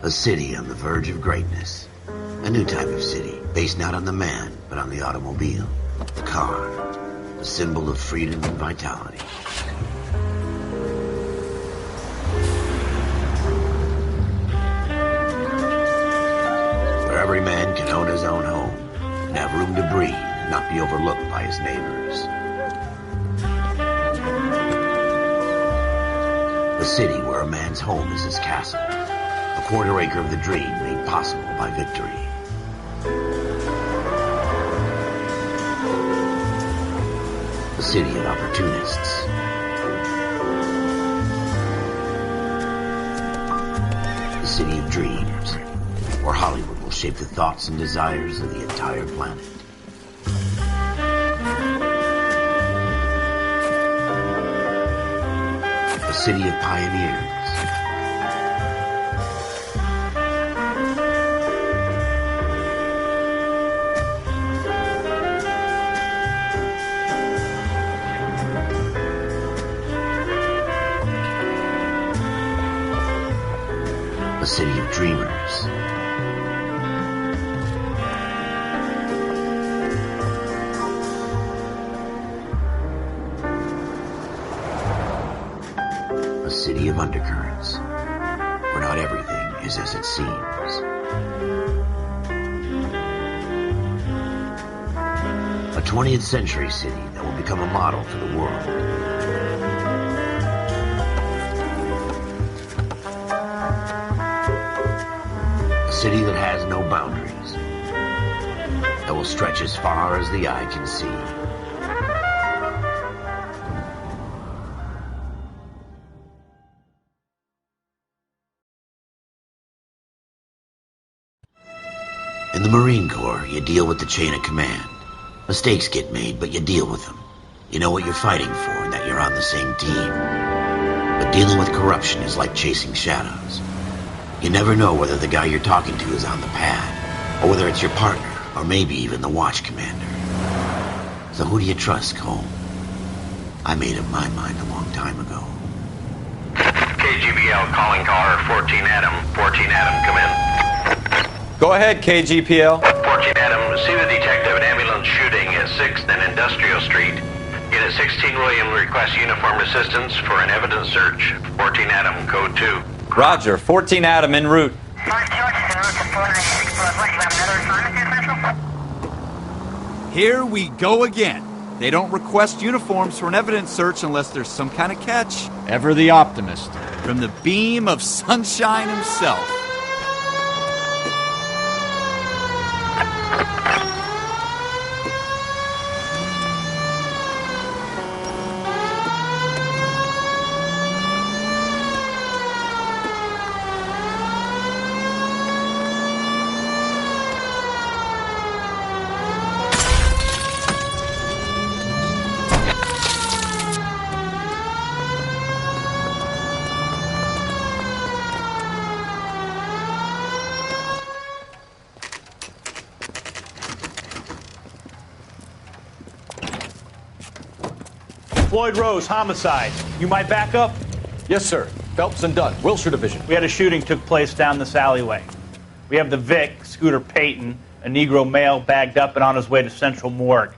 A city on the verge of greatness. A new type of city, based not on the man, but on the automobile. The car. The symbol of freedom and vitality. Where every man can own his own home, and have room to breathe, and not be overlooked by his neighbors. A city where a man's home is his castle. A quarter acre of the dream made possible by victory. A city of opportunists. A city of dreams, where Hollywood will shape the thoughts and desires of the entire planet. A city of pioneers. A city of dreamers. A city of undercurrents, where not everything is as it seems. A 20th century city that will become a model for the world. A city that has no boundaries, that will stretch as far as the eye can see. In the Marine Corps, you deal with the chain of command. Mistakes get made, but you deal with them. You know what you're fighting for and that you're on the same team. But dealing with corruption is like chasing shadows. You never know whether the guy you're talking to is on the pad, or whether it's your partner, or maybe even the watch commander. So who do you trust, Cole? I made up my mind a long time ago. KGBL calling caller 14 Adam. 14 Adam, come in. Go ahead, KGPL. 14 Adam, see the detective an ambulance shooting at 6th and Industrial Street. Unit 16 William requests uniformed assistance for an evidence search. 14 Adam, code 2. Roger, 14 Adam en route. Here we go again. They don't request uniforms for an evidence search unless there's some kind of catch. Ever the optimist. From the beam of sunshine himself. Floyd Rose, homicide. You might back up? Yes, sir. Phelps and Dunn, Wilshire Division. We had a shooting took place down this alleyway. We have the Vic, Scooter Payton, a Negro male bagged up and on his way to Central Morgue.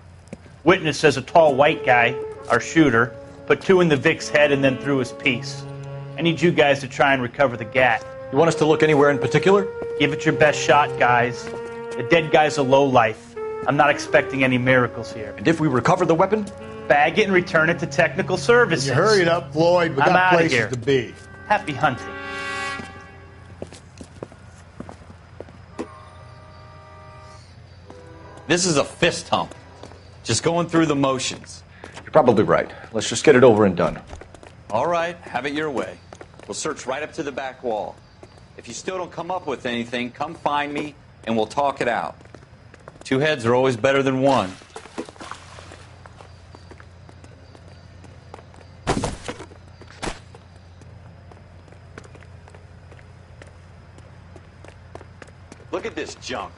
Witness says a tall white guy, our shooter, put 2 in the Vic's head and then threw his piece. I need you guys to try and recover the gat. You want us to look anywhere in particular? Give it your best shot, guys. The dead guy's a lowlife. I'm not expecting any miracles here. And if we recover the weapon? Bag it and return it to technical services. You hurry it up, Floyd. We I'm got outta places here. to be. Happy hunting. This is a fist hump. Just going through the motions. You're probably right. Let's just get it over and done. All right, have it your way. We'll search right up to the back wall. If you still don't come up with anything, come find me and we'll talk it out. 2 heads are always better than 1. Look at this junk.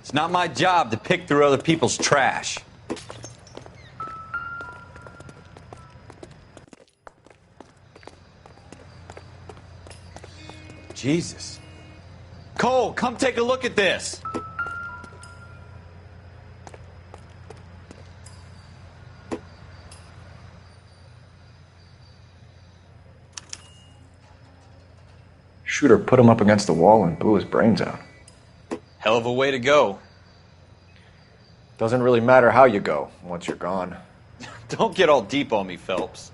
It's not my job to pick through other people's trash. Jesus. Cole, come take a look at this. Shooter put him up against the wall and blew his brains out. Hell of a way to go. Doesn't really matter how you go once you're gone. Don't get all deep on me, Phelps.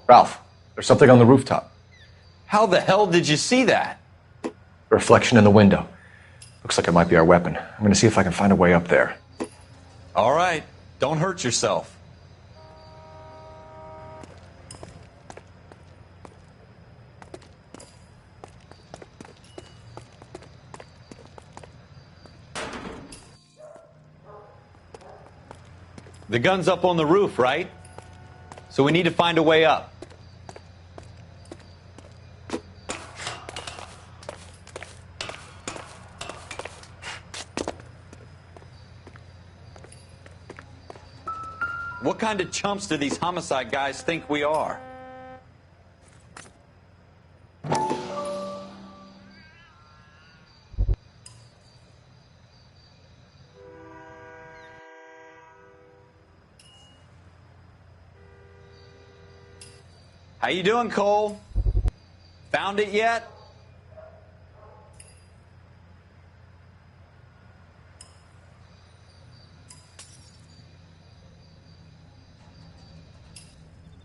Ralph, there's something on the rooftop. How the hell did you see that? Reflection in the window. Looks like it might be our weapon. I'm going to see if I can find a way up there. All right, don't hurt yourself. The gun's up on the roof, right? So we need to find a way up. What kind of chumps do these homicide guys think we are? How you doing, Cole? Found it yet?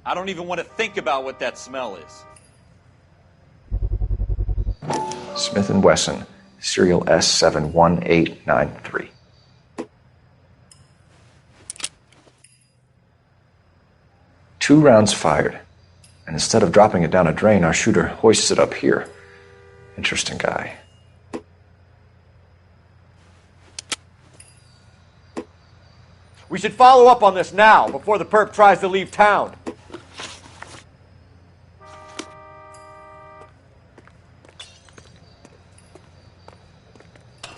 I don't even want to think about what that smell is. Smith & Wesson, serial S71893. Two rounds fired. And instead of dropping it down a drain, our shooter hoists it up here. Interesting guy. We should follow up on this now, before the perp tries to leave town.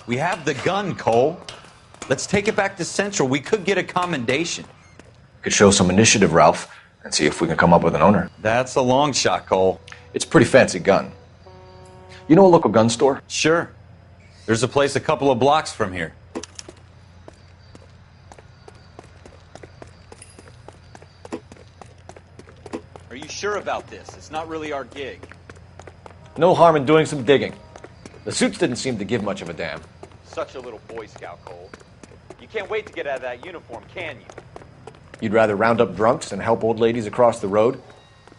We have the gun, Cole. Let's take it back to Central. We could get a commendation. Could show some initiative, Ralph, and see if we can come up with an owner. That's a long shot, Cole. It's a pretty fancy gun. You know a local gun store? Sure. There's a place a couple of blocks from here. Are you sure about this? It's not really our gig. No harm in doing some digging. The suits didn't seem to give much of a damn. Such a little Boy Scout, Cole. You can't wait to get out of that uniform, can you? You'd rather round up drunks than help old ladies across the road?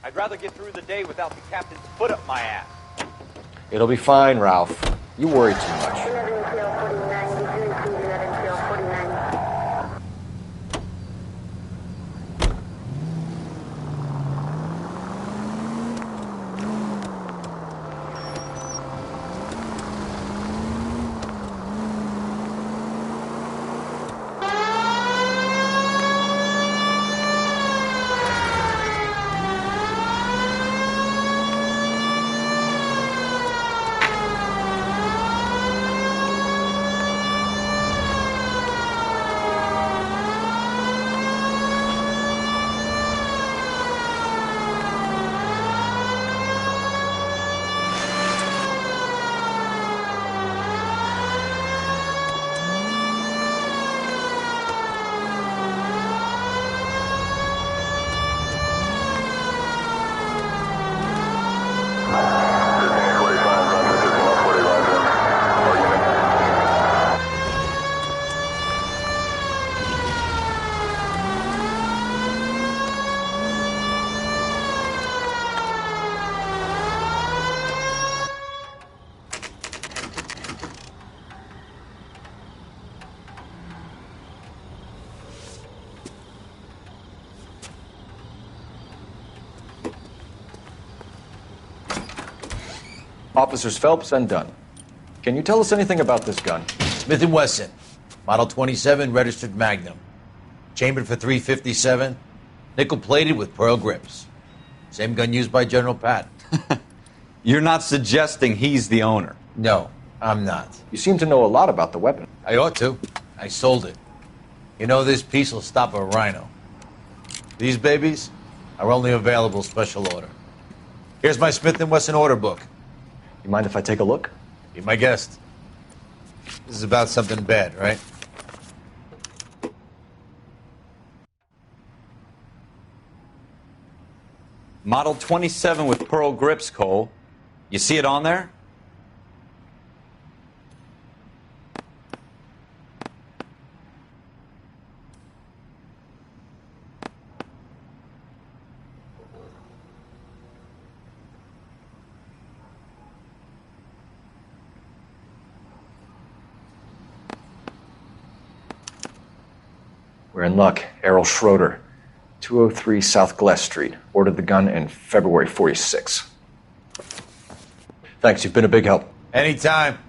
I'd rather get through the day without the captain's foot up my ass. It'll be fine, Ralph. You worry too much. Officers Phelps and Dunn. Can you tell us anything about this gun? Smith & Wesson, Model 27, registered Magnum. Chambered for .357, nickel-plated with pearl grips. Same gun used by General Patton. You're not suggesting he's the owner? No, I'm not. You seem to know a lot about the weapon. I ought to. I sold it. You know, this piece will stop a rhino. These babies are only available special order. Here's my Smith & Wesson order book. You mind if I take a look? Be my guest. This is about something bad, right? Model 27 with pearl grips, Cole. You see it on there? We're in luck. Errol Schroeder, 203 South Glass Street. Ordered the gun in February '46. Thanks, you've been a big help. Anytime.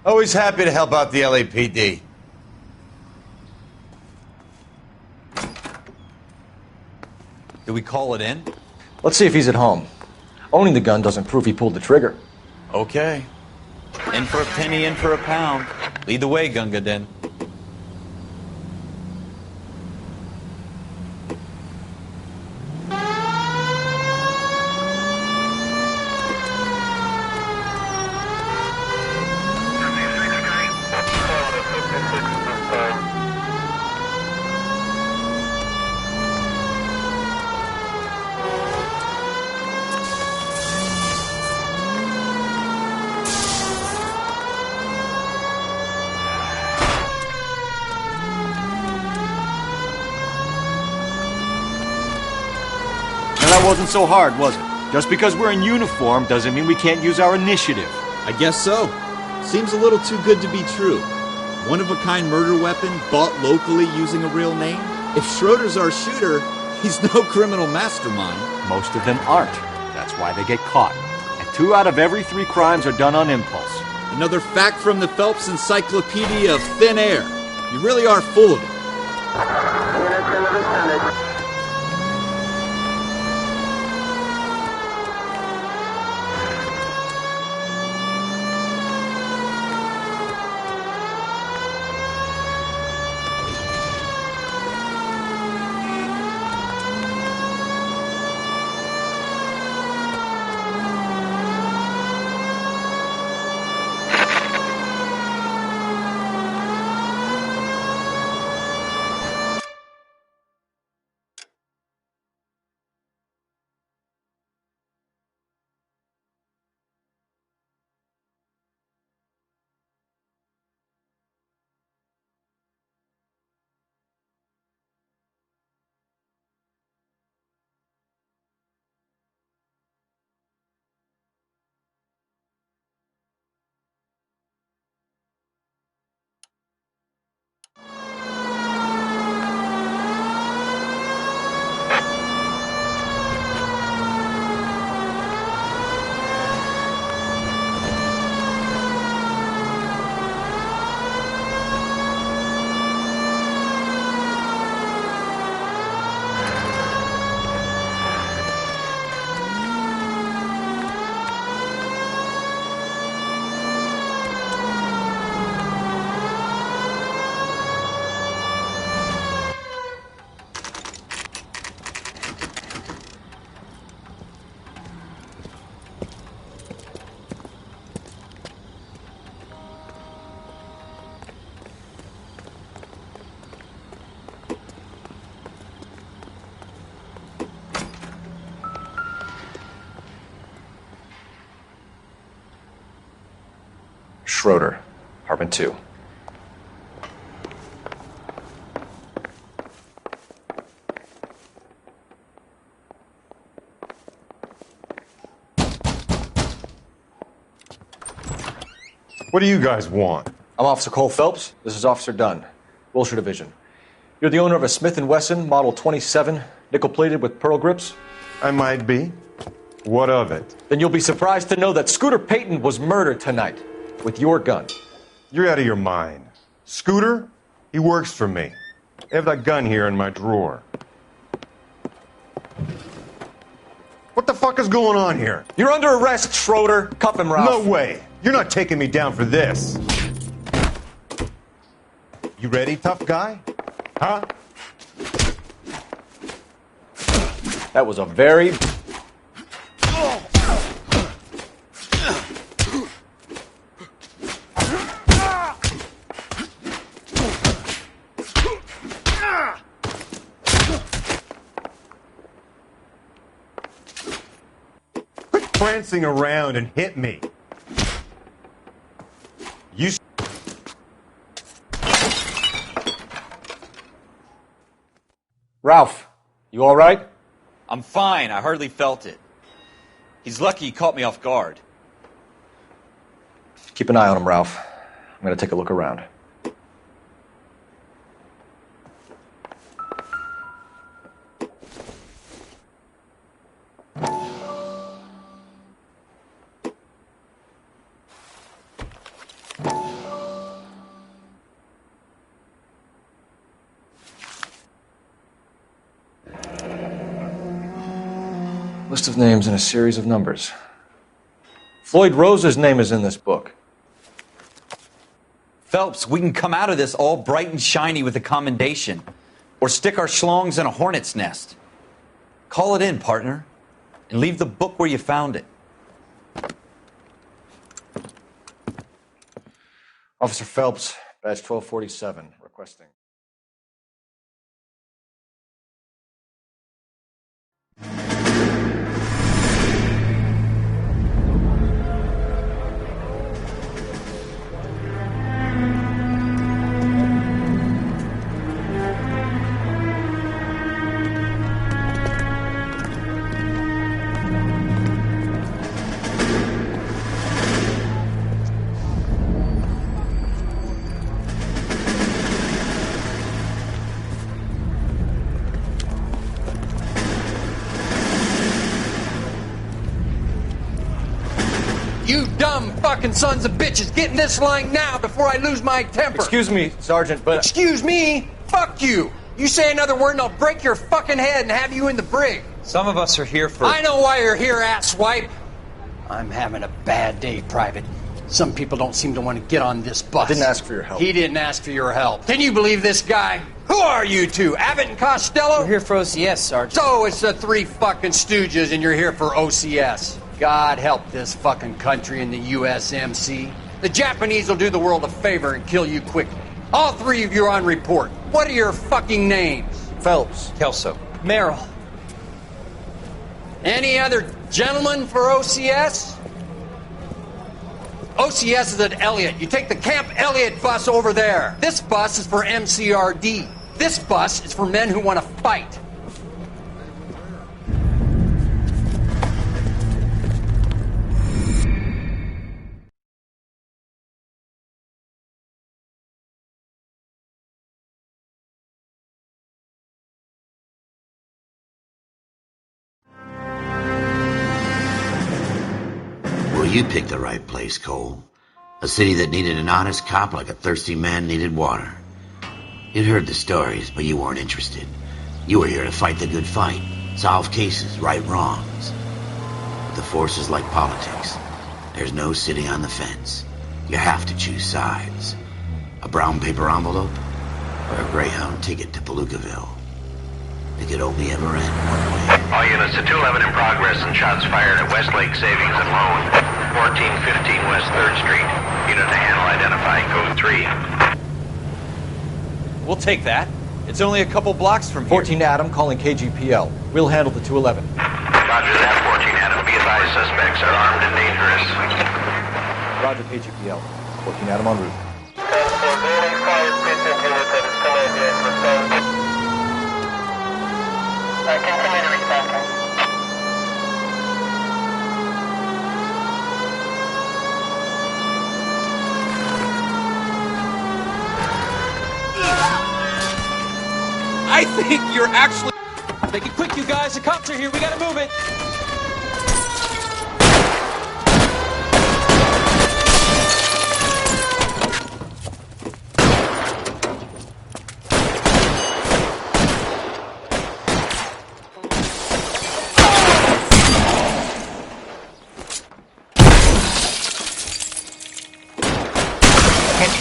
Always happy to help out the LAPD. Do we call it in? Let's see if he's at home. Owning the gun doesn't prove he pulled the trigger. Okay. In for a penny, in for a pound. Lead the way, Gunga Din. That wasn't so hard, was it? Just because we're in uniform doesn't mean we can't use our initiative. I guess so. Seems a little too good to be true. One-of-a-kind murder weapon bought locally using a real name? If Schroeder's our shooter, he's no criminal mastermind. Most of them aren't. That's why they get caught. And 2 out of every 3 crimes are done on impulse. Another fact from the Phelps Encyclopedia of Thin Air. You really are full of it. Schroeder, apartment 2. What do you guys want? I'm Officer Cole Phelps. This is Officer Dunn, Wilshire Division. You're the owner of a Smith & Wesson Model 27, nickel-plated with pearl grips? I might be. What of it? Then you'll be surprised to know that Scooter Payton was murdered tonight with your gun. You're out of your mind. Scooter? He works for me. I have that gun here in my drawer. What the fuck is going on here? You're under arrest, Schroeder. Cuff him, Ralph. No way. You're not taking me down for this. You ready, tough guy? Huh? That was a very... Quit prancing around and hit me. You... Ralph, you all right? I'm fine. I hardly felt it. He's lucky he caught me off guard. Keep an eye on him, Ralph. I'm going to take a look around. List of names and a series of numbers. Floyd Rose's name is in this book. Phelps, we can come out of this all bright and shiny with a commendation. Or stick our schlongs in a hornet's nest. Call it in, partner. And leave the book where you found it. Officer Phelps, badge 1247, requesting. You dumb fucking sons of bitches, get in this line now before I lose my temper. Excuse me, Sergeant, but... Excuse me? Fuck you. You say another word and I'll break your fucking head and have you in the brig. Some of us are here for... I know why you're here, asswipe. I'm having a bad day, Private. Some people don't seem to want to get on this bus. I didn't ask for your help. He didn't ask for your help. Can you believe this guy? Who are you two? Abbott and Costello? We're here for OCS, Sergeant. So it's the three fucking stooges and you're here for OCS. God help this fucking country and the USMC. The Japanese will do the world a favor and kill you quickly. All three of you are on report. What are your fucking names? Phelps. Kelso. Merrill. Any other gentlemen for OCS? OCS is at Elliott. You take the Camp Elliott bus over there. This bus is for MCRD. This bus is for men who want to fight. Well, you picked the right place, Cole. A city that needed an honest cop like a thirsty man needed water. You'd heard the stories, but you weren't interested. You were here to fight the good fight, solve cases, right wrongs. But the force is like politics. There's no sitting on the fence. You have to choose sides. A brown paper envelope or a Greyhound ticket to Palookaville. It could only ever end one way. All units to 211 in progress and shots fired at Westlake Savings and Loan, 1415 West 3rd Street. Unit to handle identify code 3. We'll take that. It's only a couple blocks from here. 14 Adam calling KGPL. We'll handle the 211. Roger that, 14 Adam. Be advised, suspects are armed and dangerous. Roger, KGPL. 14 Adam en route. I think you're actually... Make it quick, you guys. The cops are here. We gotta move it.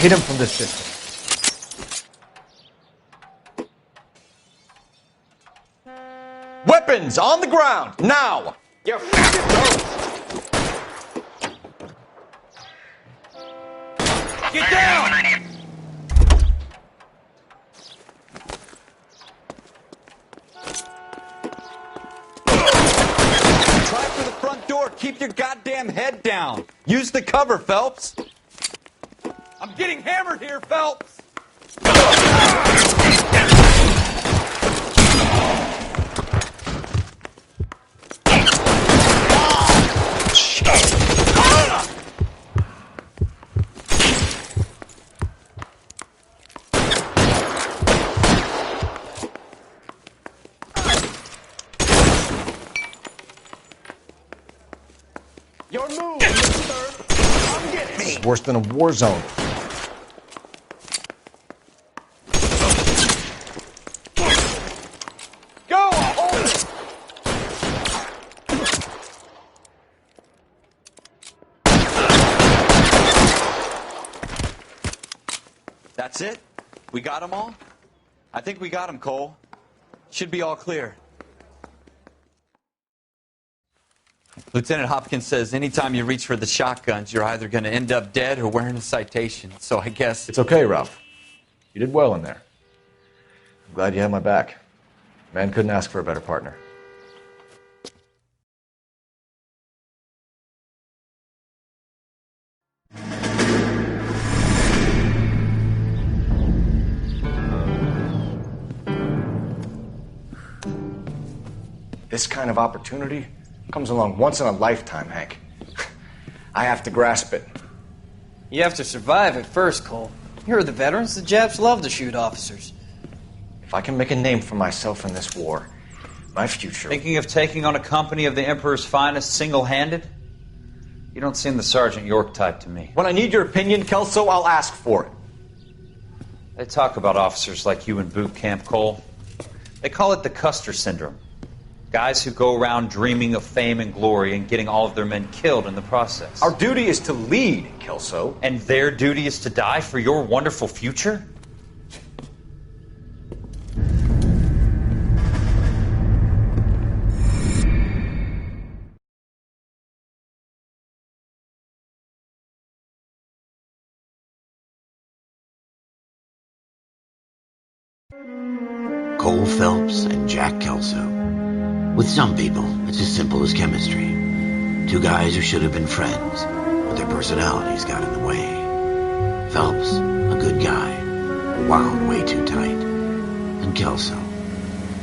Hit him from this distance. Weapons on the ground, now! You're fucking both. Get down! Try for the front door. Keep your goddamn head down. Use the cover, Phelps. I'm getting hammered here, Phelps. Your move, mister. Come get it. It's worse than a war zone. Go! Hold it. That's it? We got them all? I think we got them, Cole. Should be all clear. Lieutenant Hopkins says anytime you reach for the shotguns, you're either going to end up dead or wearing a citation. So I guess... It's okay, Ralph. You did well in there. I'm glad you had my back. Man couldn't ask for a better partner. This kind of opportunity comes along once in a lifetime, Hank. I have to grasp it. You have to survive it first, Cole. You're the veterans. The Japs love to shoot officers. If I can make a name for myself in this war, my future... Thinking of taking on a company of the Emperor's finest single-handed? You don't seem the Sergeant York type to me. When I need your opinion, Kelso, I'll ask for it. They talk about officers like you in boot camp, Cole. They call it the Custer syndrome. Guys who go around dreaming of fame and glory and getting all of their men killed in the process. Our duty is to lead, Kelso. And their duty is to die for your wonderful future? Cole Phelps and Jack Kelso. With some people, it's as simple as chemistry. Two guys who should have been friends, but their personalities got in the way. Phelps, a good guy, wound way too tight. And Kelso,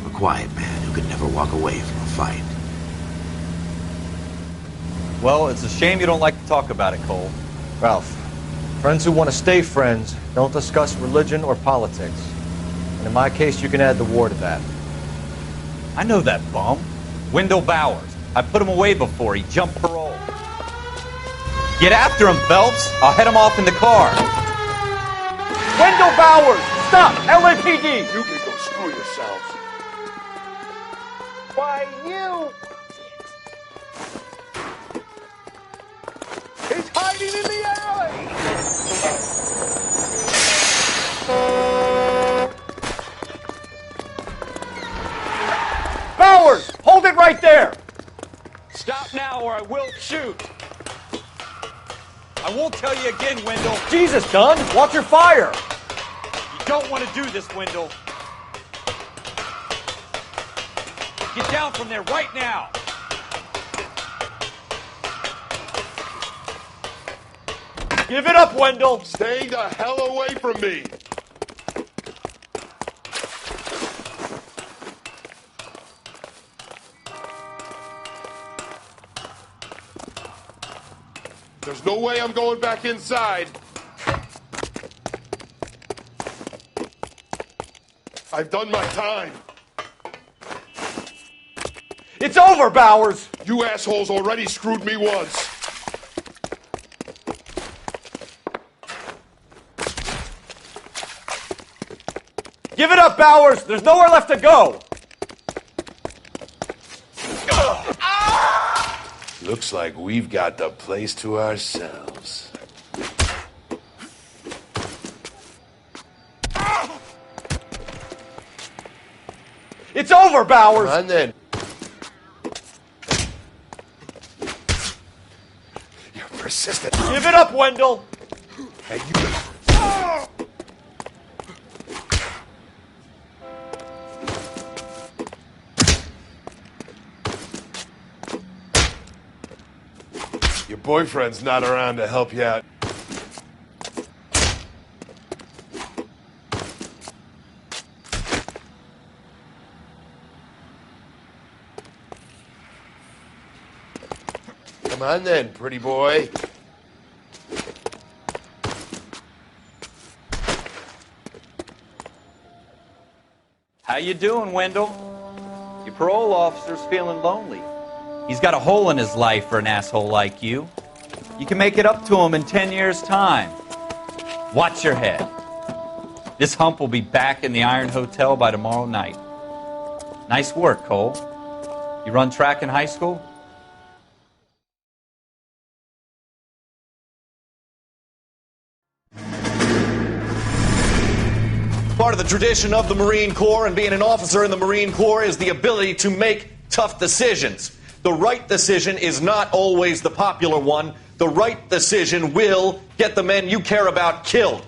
a quiet man who could never walk away from a fight. Well, it's a shame you don't like to talk about it, Cole. Ralph, friends who want to stay friends don't discuss religion or politics. And in my case, you can add the war to that. I know that bum. Wendell Bowers. I put him away before. He jumped parole. Get after him, Phelps. I'll head him off in the car. Wendell Bowers! Stop! LAPD! You can go screw yourselves. Why, you... He's hiding in the alley! Bowers! Hold it right there! Stop now or I will shoot. I won't tell you again, Wendell. Jesus, Dunn! Watch your fire! You don't want to do this, Wendell. Get down from there right now. Give it up, Wendell! Stay the hell away from me! There's no way I'm going back inside. I've done my time. It's over, Bowers! You assholes already screwed me once. Give it up, Bowers! There's nowhere left to go! Looks like we've got the place to ourselves. It's over, Bowers! Come on then. You're persistent. Give it up, Wendell! Hey, you... Your boyfriend's not around to help you out. Come on then, pretty boy. How you doing, Wendell? Your parole officer's feeling lonely. He's got a hole in his life for an asshole like you. You can make it up to him in 10 years' time. Watch your head. This hump will be back in the Iron Hotel by tomorrow night. Nice work, Cole. You run track in high school? Part of the tradition of the Marine Corps and being an officer in the Marine Corps is the ability to make tough decisions. The right decision is not always the popular one. The right decision will get the men you care about killed.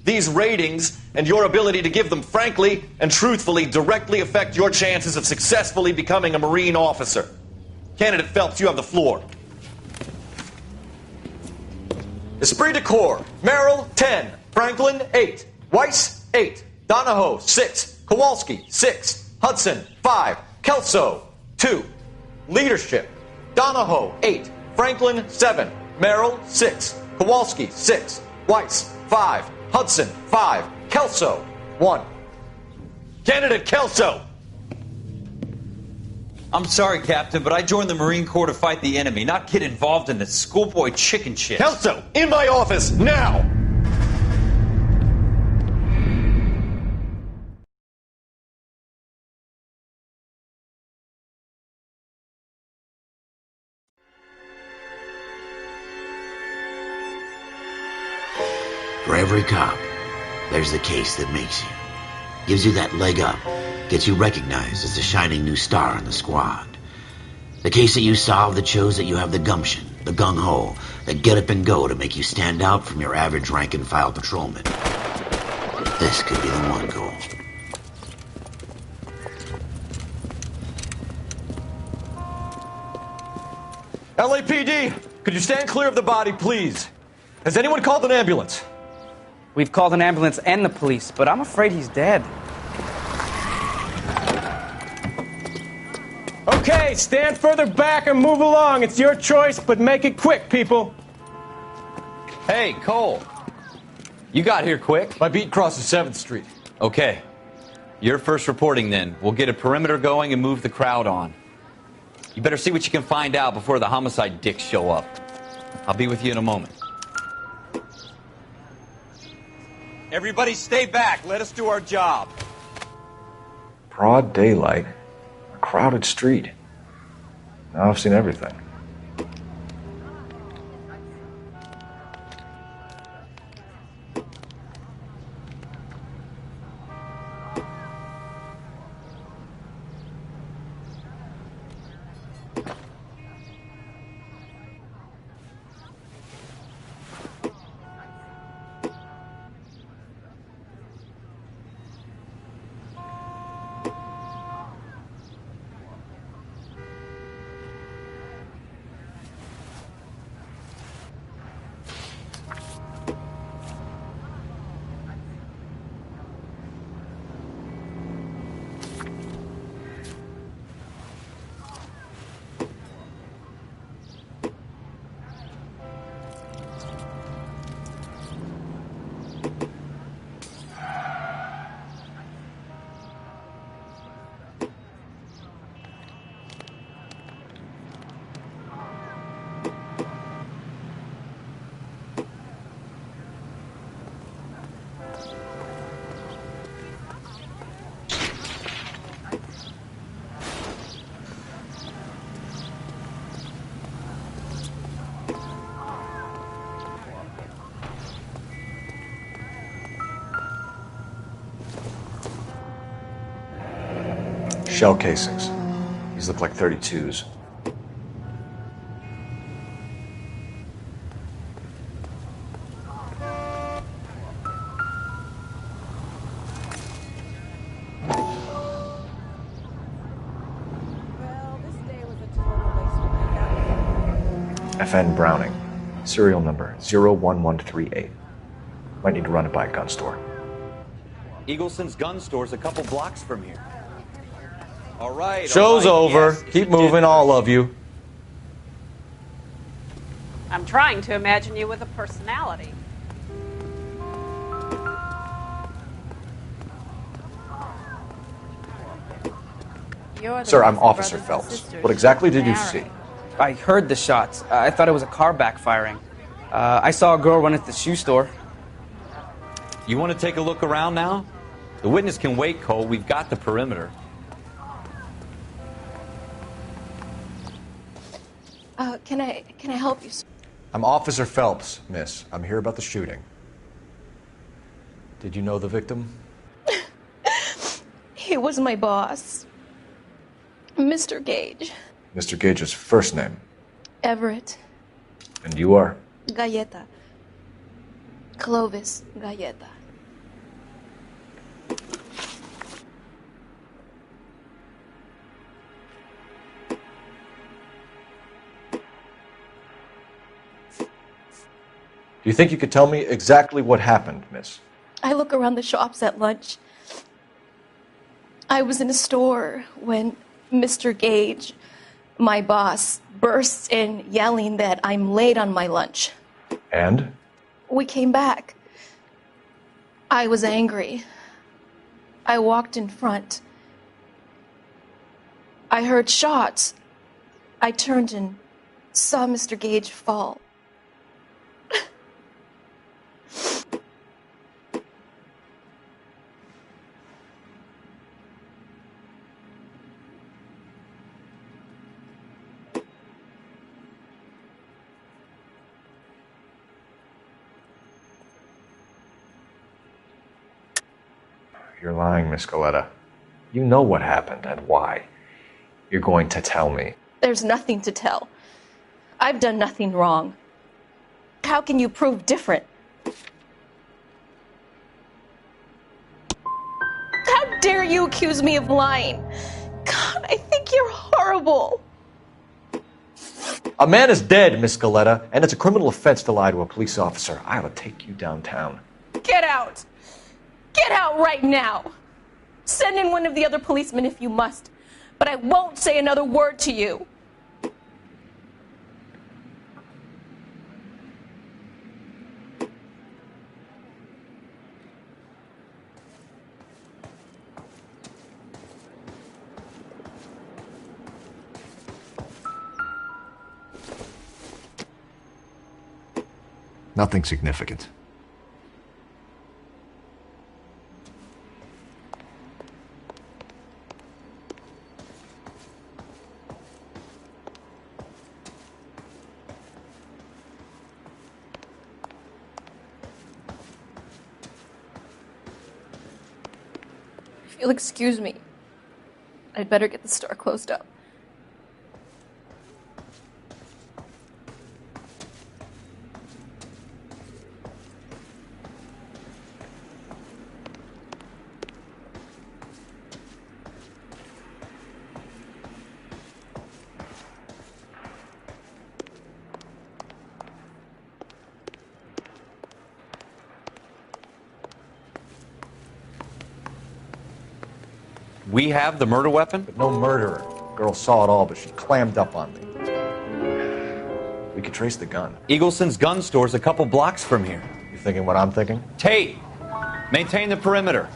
These ratings and your ability to give them frankly and truthfully directly affect your chances of successfully becoming a Marine officer. Candidate Phelps, you have the floor. Esprit de Corps, Merrill, 10. Franklin, 8. Weiss, 8. Donahoe, 6. Kowalski, 6. Hudson, 5. Kelso, 2. Leadership, Donahoe, 8. Franklin, 7. Merrill, 6. Kowalski, 6. Weiss, 5. Hudson, 5. Kelso, 1. Candidate Kelso! I'm sorry, Captain, but I joined the Marine Corps to fight the enemy, not get involved in this schoolboy chicken shit. Kelso, in my office, now! For every cop, there's the case that makes you. Gives you that leg up. Gets you recognized as the shining new star in the squad. The case that you solve that shows that you have the gumption, the gung-ho, the get up and go to make you stand out from your average rank-and-file patrolman. This could be the one, Cole. LAPD, could you stand clear of the body, please? Has anyone called an ambulance? We've called an ambulance and the police, but I'm afraid he's dead. Okay, stand further back and move along. It's your choice, but make it quick, people. Hey, Cole. You got here quick. My beat crosses 7th Street. Okay. You're first reporting then. We'll get a perimeter going and move the crowd on. You better see what you can find out before the homicide dicks show up. I'll be with you in a moment. Everybody stay back. Let us do our job. Broad daylight, a crowded street. Now I've seen everything. Shell casings. These look like 32s. FN Browning. Serial number 01138. Might need to run it by a gun store. Eagleson's gun store's a couple blocks from here. All right. Show's over. Yes, Keep moving, all of you. I'm trying to imagine you with a personality. Sir, I'm Officer Phelps. What exactly did you see? I heard the shots. I thought it was a car backfiring. I saw a girl run at the shoe store. You want to take a look around now? The witness can wait, Cole. We've got the perimeter. Can I help you, sir? I'm Officer Phelps, miss. I'm here about the shooting. Did you know the victim? He was my boss, Mr. Gage. Mr. Gage's first name. Everett. And you are? Galleta. Clovis Galleta. Do you think you could tell me exactly what happened, miss? I look around the shops at lunch. I was in a store when Mr. Gage, my boss, bursts in yelling that I'm late on my lunch. And? We came back. I was angry. I walked in front. I heard shots. I turned and saw Mr. Gage fall. You're lying, Miss Galleta. You know what happened and why. You're going to tell me. There's nothing to tell. I've done nothing wrong. How can you prove different? How dare you accuse me of lying? God, I think you're horrible. A man is dead, Miss Galleta, and it's a criminal offense to lie to a police officer. I'll take you downtown. Get out! Get out right now! Send in one of the other policemen if you must, but I won't say another word to you. Nothing significant. If you'll excuse me, I'd better get the store closed up. We have the murder weapon? But no murderer. Girl saw it all, but she clammed up on me. We could trace the gun. Eagleson's gun store's a couple blocks from here. You thinking what I'm thinking? Tate, maintain the perimeter.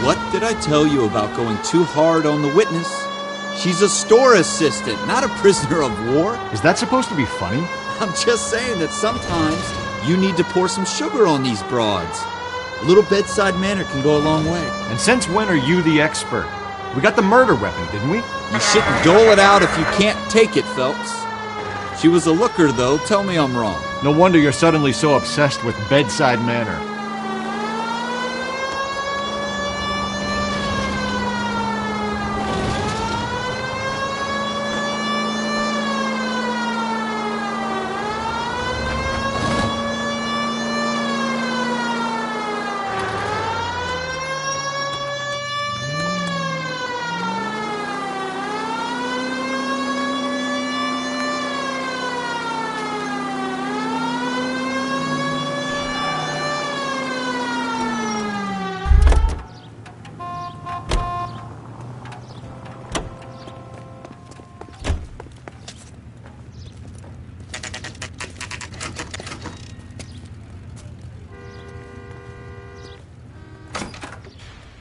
What did I tell you about going too hard on the witness? She's a store assistant, not a prisoner of war. Is that supposed to be funny? I'm just saying that sometimes you need to pour some sugar on these broads. A little bedside manner can go a long way. And since when are you the expert? We got the murder weapon, didn't we? You shouldn't dole it out if you can't take it, Phelps. She was a looker, though. Tell me I'm wrong. No wonder you're suddenly so obsessed with bedside manner.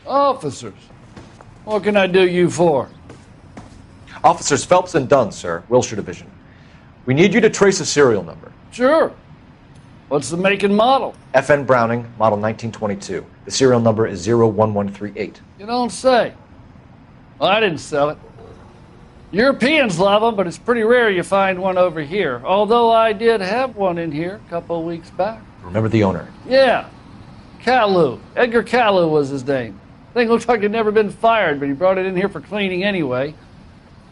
Officers, what can I do you for? Officers Phelps and Dunn, sir, Wilshire Division. We need you to trace a serial number. Sure. What's the make and model? FN Browning, model 1922. The serial number is 01138. You don't say. Well, I didn't sell it. Europeans love them, but it's pretty rare you find one over here. Although I did have one in here a couple of weeks back. Remember the owner? Yeah. Caillou. Edgar Caillou was his name. Thing looks like it'd never been fired, but he brought it in here for cleaning anyway.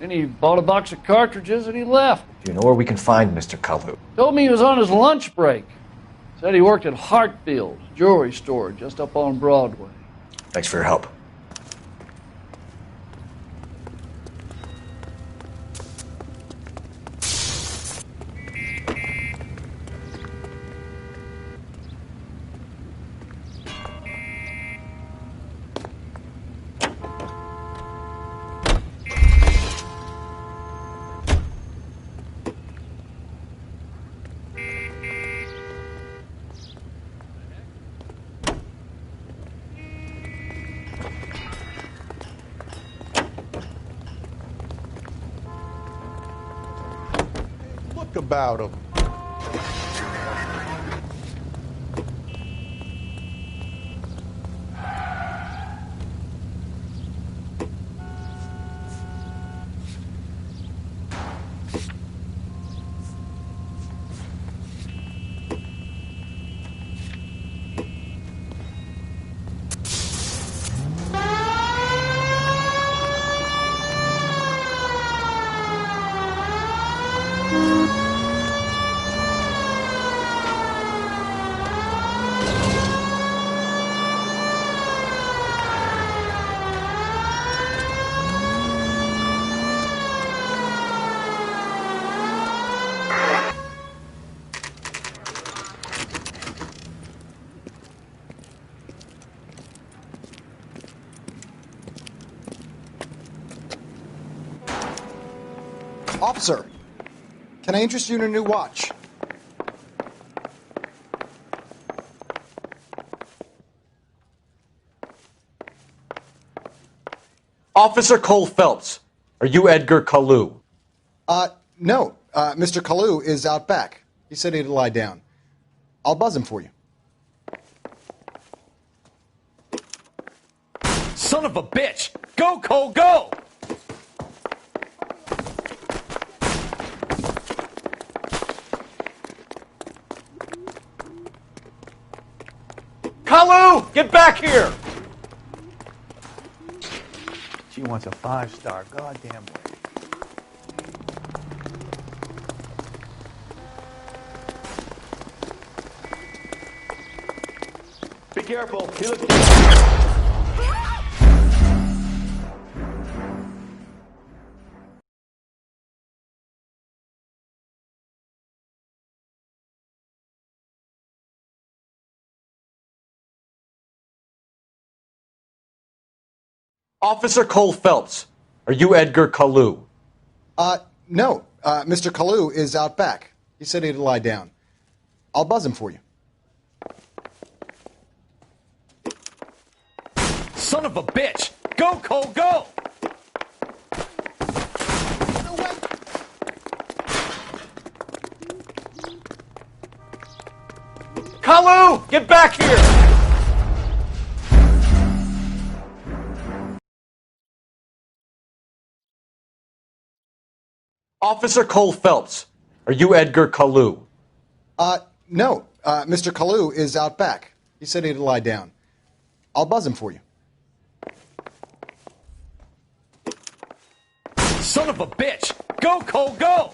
Then he bought a box of cartridges and he left. Do you know where we can find Mr. Caillou? Told me he was on his lunch break. Said he worked at Hartfield's jewelry store just up on Broadway. Thanks for your help. About him. Officer, can I interest you in a new watch? Officer Cole Phelps, are you Edgar Caillou? No. Mr. Caillou is out back. He said he'd lie down. I'll buzz him for you. Son of a bitch! Go, Cole, go! Caillou, get back here! She wants a 5-star, goddamn way. Be careful. He looks. Officer Cole Phelps, are you Edgar Caillou? No. Mr. Caillou is out back. He said he'd lie down. I'll buzz him for you. Son of a bitch! Go, Cole, go! Kalu, get back here! Officer Cole Phelps, are you Edgar Kalu? No. Mr. Kalu is out back. He said he'd lie down. I'll buzz him for you. Son of a bitch! Go, Cole, go!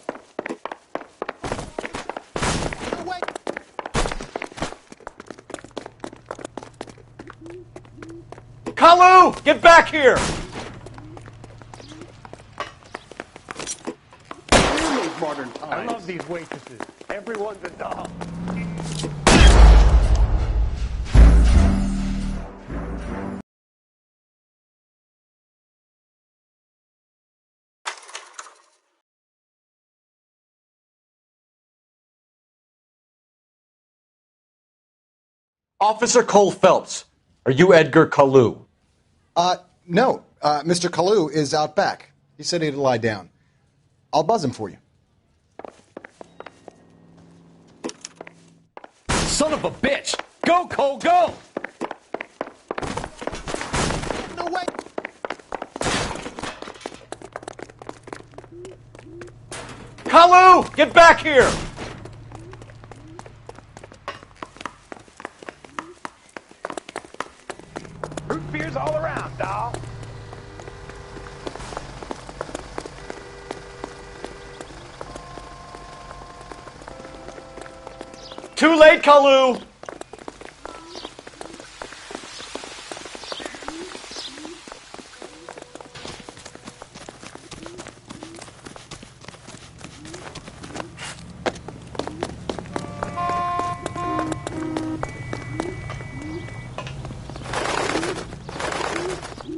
Kalu, get back here! Modern times. I love these waitresses. Everyone's a doll. Officer Cole Phelps, are you Edgar Kalu? No. Mr. Kalu is out back. He said he'd lie down. I'll buzz him for you. Son of a bitch! Go, Cole, go! No way! Kalu, get back here! Root beers all around, doll. Too late, Kalu!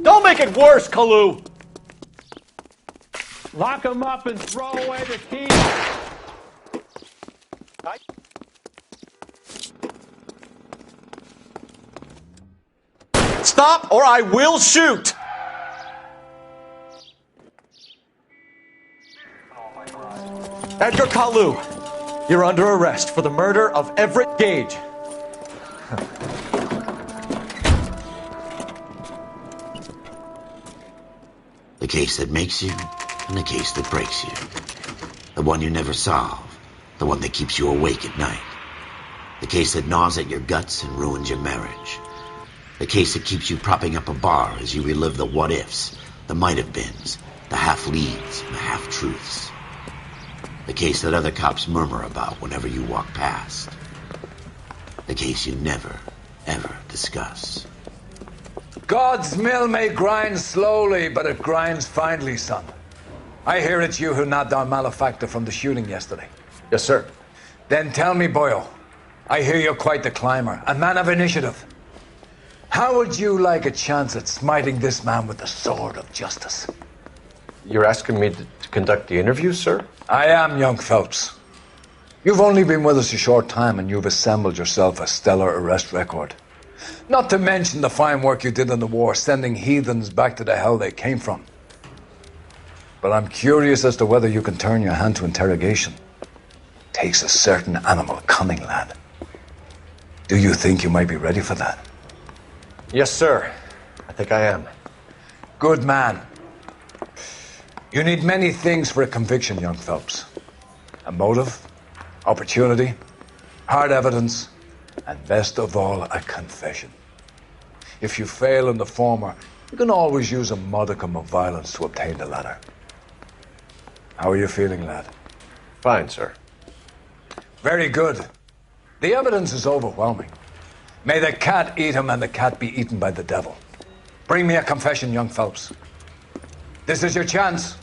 Don't make it worse, Kalu! Lock him up and throw away the key. Stop or I will shoot! Edgar Kalu, you're under arrest for the murder of Everett Gage. The case that makes you and the case that breaks you. The one you never solve. The one that keeps you awake at night. The case that gnaws at your guts and ruins your marriage. The case that keeps you propping up a bar as you relive the what-ifs, the might-have-beens, the half-leads, and the half-truths. The case that other cops murmur about whenever you walk past. The case you never, ever discuss. God's mill may grind slowly, but it grinds finely, son. I hear it's you who nabbed our malefactor from the shooting yesterday. Yes, sir. Then tell me, boyo, I hear you're quite the climber, a man of initiative. How would you like a chance at smiting this man with the sword of justice? You're asking me to conduct the interview, sir? I am, young Phelps. You've only been with us a short time and you've assembled yourself a stellar arrest record. Not to mention the fine work you did in the war, sending heathens back to the hell they came from. But I'm curious as to whether you can turn your hand to interrogation. Takes a certain animal cunning, lad. Do you think you might be ready for that? Yes, sir. I think I am. Good man. You need many things for a conviction, young Phelps. A motive, opportunity, hard evidence, and best of all, a confession. If you fail in the former, you can always use a modicum of violence to obtain the latter. How are you feeling, lad? Fine, sir. Very good. The evidence is overwhelming. May the cat eat him and the cat be eaten by the devil. Bring me a confession, young Phelps. This is your chance.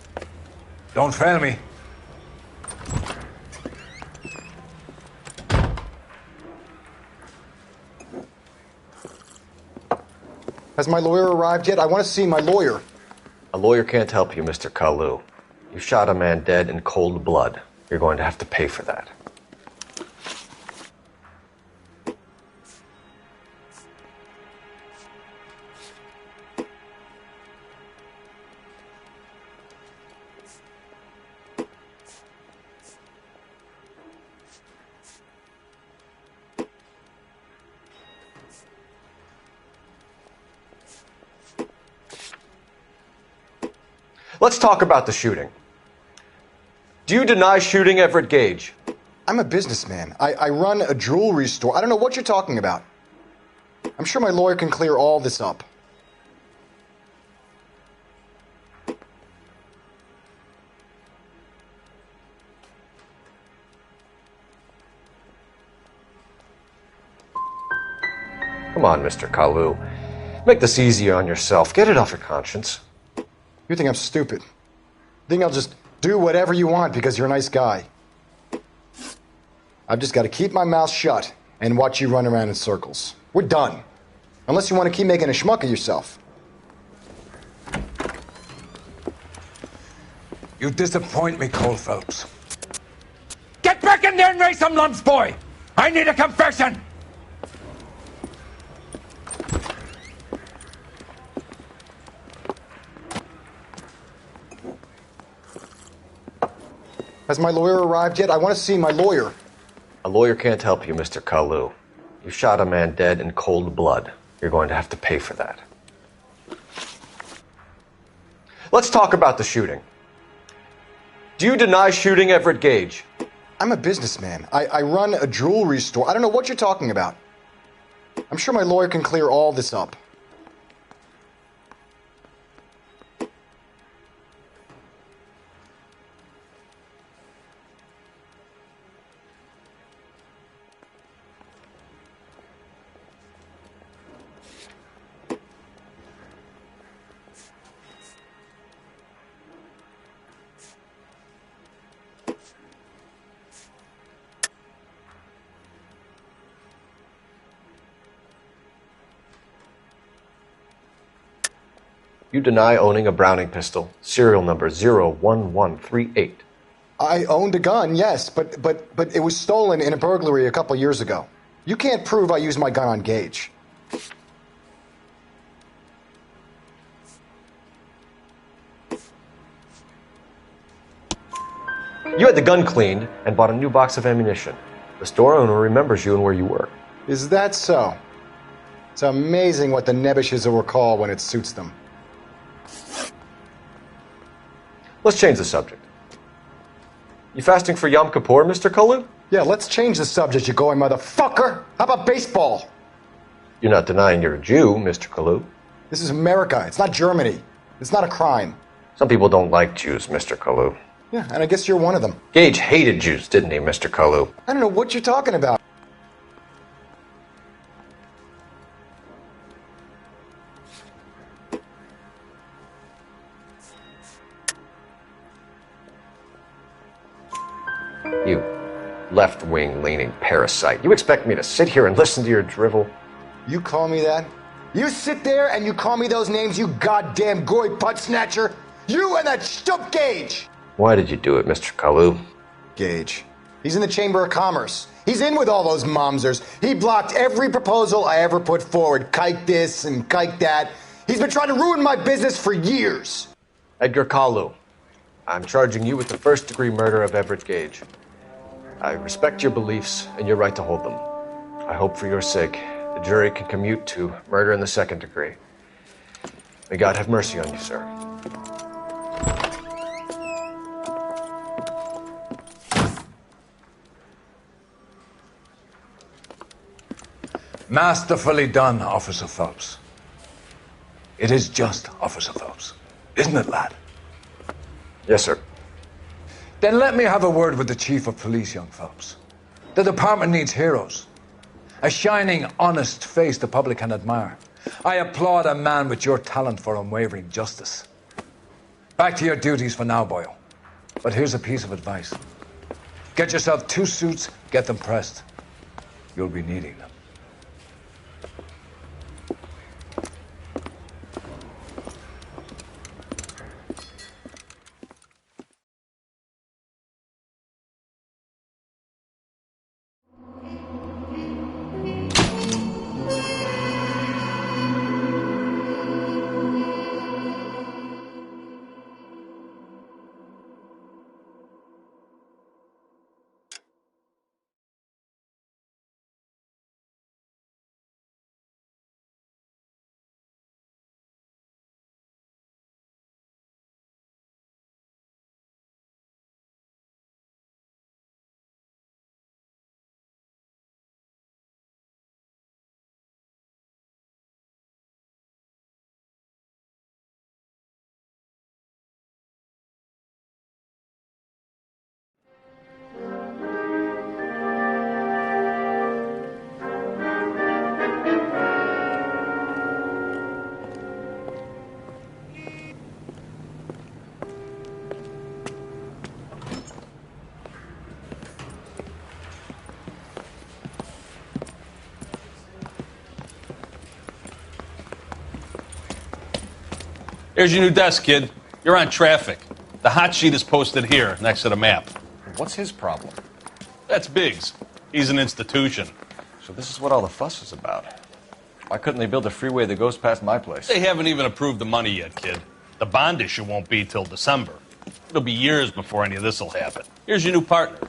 Don't fail me. Has my lawyer arrived yet? I want to see my lawyer. A lawyer can't help you, Mr. Kalu. You shot a man dead in cold blood. You're going to have to pay for that. Let's talk about the shooting. Do you deny shooting Everett Gage? I'm a businessman. I run a jewelry store. I don't know what you're talking about. I'm sure my lawyer can clear all this up. Come on, Mr. Kalu. Make this easier on yourself. Get it off your conscience. You think I'm stupid? Think I'll just do whatever you want because you're a nice guy? I've just got to keep my mouth shut and watch you run around in circles. We're done. Unless you want to keep making a schmuck of yourself. You disappoint me, Cole Phelps. Get back in there and raise some lumps, boy! I need a confession! Has my lawyer arrived yet? I want to see my lawyer. A lawyer can't help you, Mr. Kalu. You shot a man dead in cold blood. You're going to have to pay for that. Let's talk about the shooting. Do you deny shooting Everett Gage? I'm a businessman. I run a jewelry store. I don't know what you're talking about. I'm sure my lawyer can clear all this up. You deny owning a Browning pistol, serial number 01138. I owned a gun, yes, but it was stolen in a burglary a couple years ago. You can't prove I used my gun on Gage. You had the gun cleaned and bought a new box of ammunition. The store owner remembers you and where you work. Is that so? It's amazing what the nebbishes will recall when it suits them. Let's change the subject. You fasting for Yom Kippur, Mr. Kalu? Yeah, let's change the subject, you going motherfucker! How about baseball? You're not denying you're a Jew, Mr. Kalu. This is America. It's not Germany. It's not a crime. Some people don't like Jews, Mr. Kalu. Yeah, and I guess you're one of them. Gage hated Jews, didn't he, Mr. Kalu? I don't know what you're talking about. You left-wing leaning parasite. You expect me to sit here and listen to your drivel? You call me that? You sit there and you call me those names, you goddamn goy putt snatcher? You and that stup Gage! Why did you do it, Mr. Kalu? Gage. He's in the Chamber of Commerce. He's in with all those momsers. He blocked every proposal I ever put forward. Kike this and kike that. He's been trying to ruin my business for years. Edgar Kalu, I'm charging you with the first-degree murder of Everett Gage. I respect your beliefs and your right to hold them. I hope for your sake the jury can commute to murder in the second degree. May God have mercy on you, sir. Masterfully done, Officer Phelps. It is just Officer Phelps, isn't it, lad? Yes, sir. Then let me have a word with the Chief of Police, young Phelps. The department needs heroes. A shining, honest face the public can admire. I applaud a man with your talent for unwavering justice. Back to your duties for now, Boyle. But here's a piece of advice. Get yourself 2 suits, get them pressed. You'll be needing them. Here's your new desk, kid. You're on traffic. The hot sheet is posted here, next to the map. What's his problem? That's Biggs. He's an institution. So this is what all the fuss is about. Why couldn't they build a freeway that goes past my place? They haven't even approved the money yet, kid. The bond issue won't be till December. It'll be years before any of this will happen. Here's your new partner,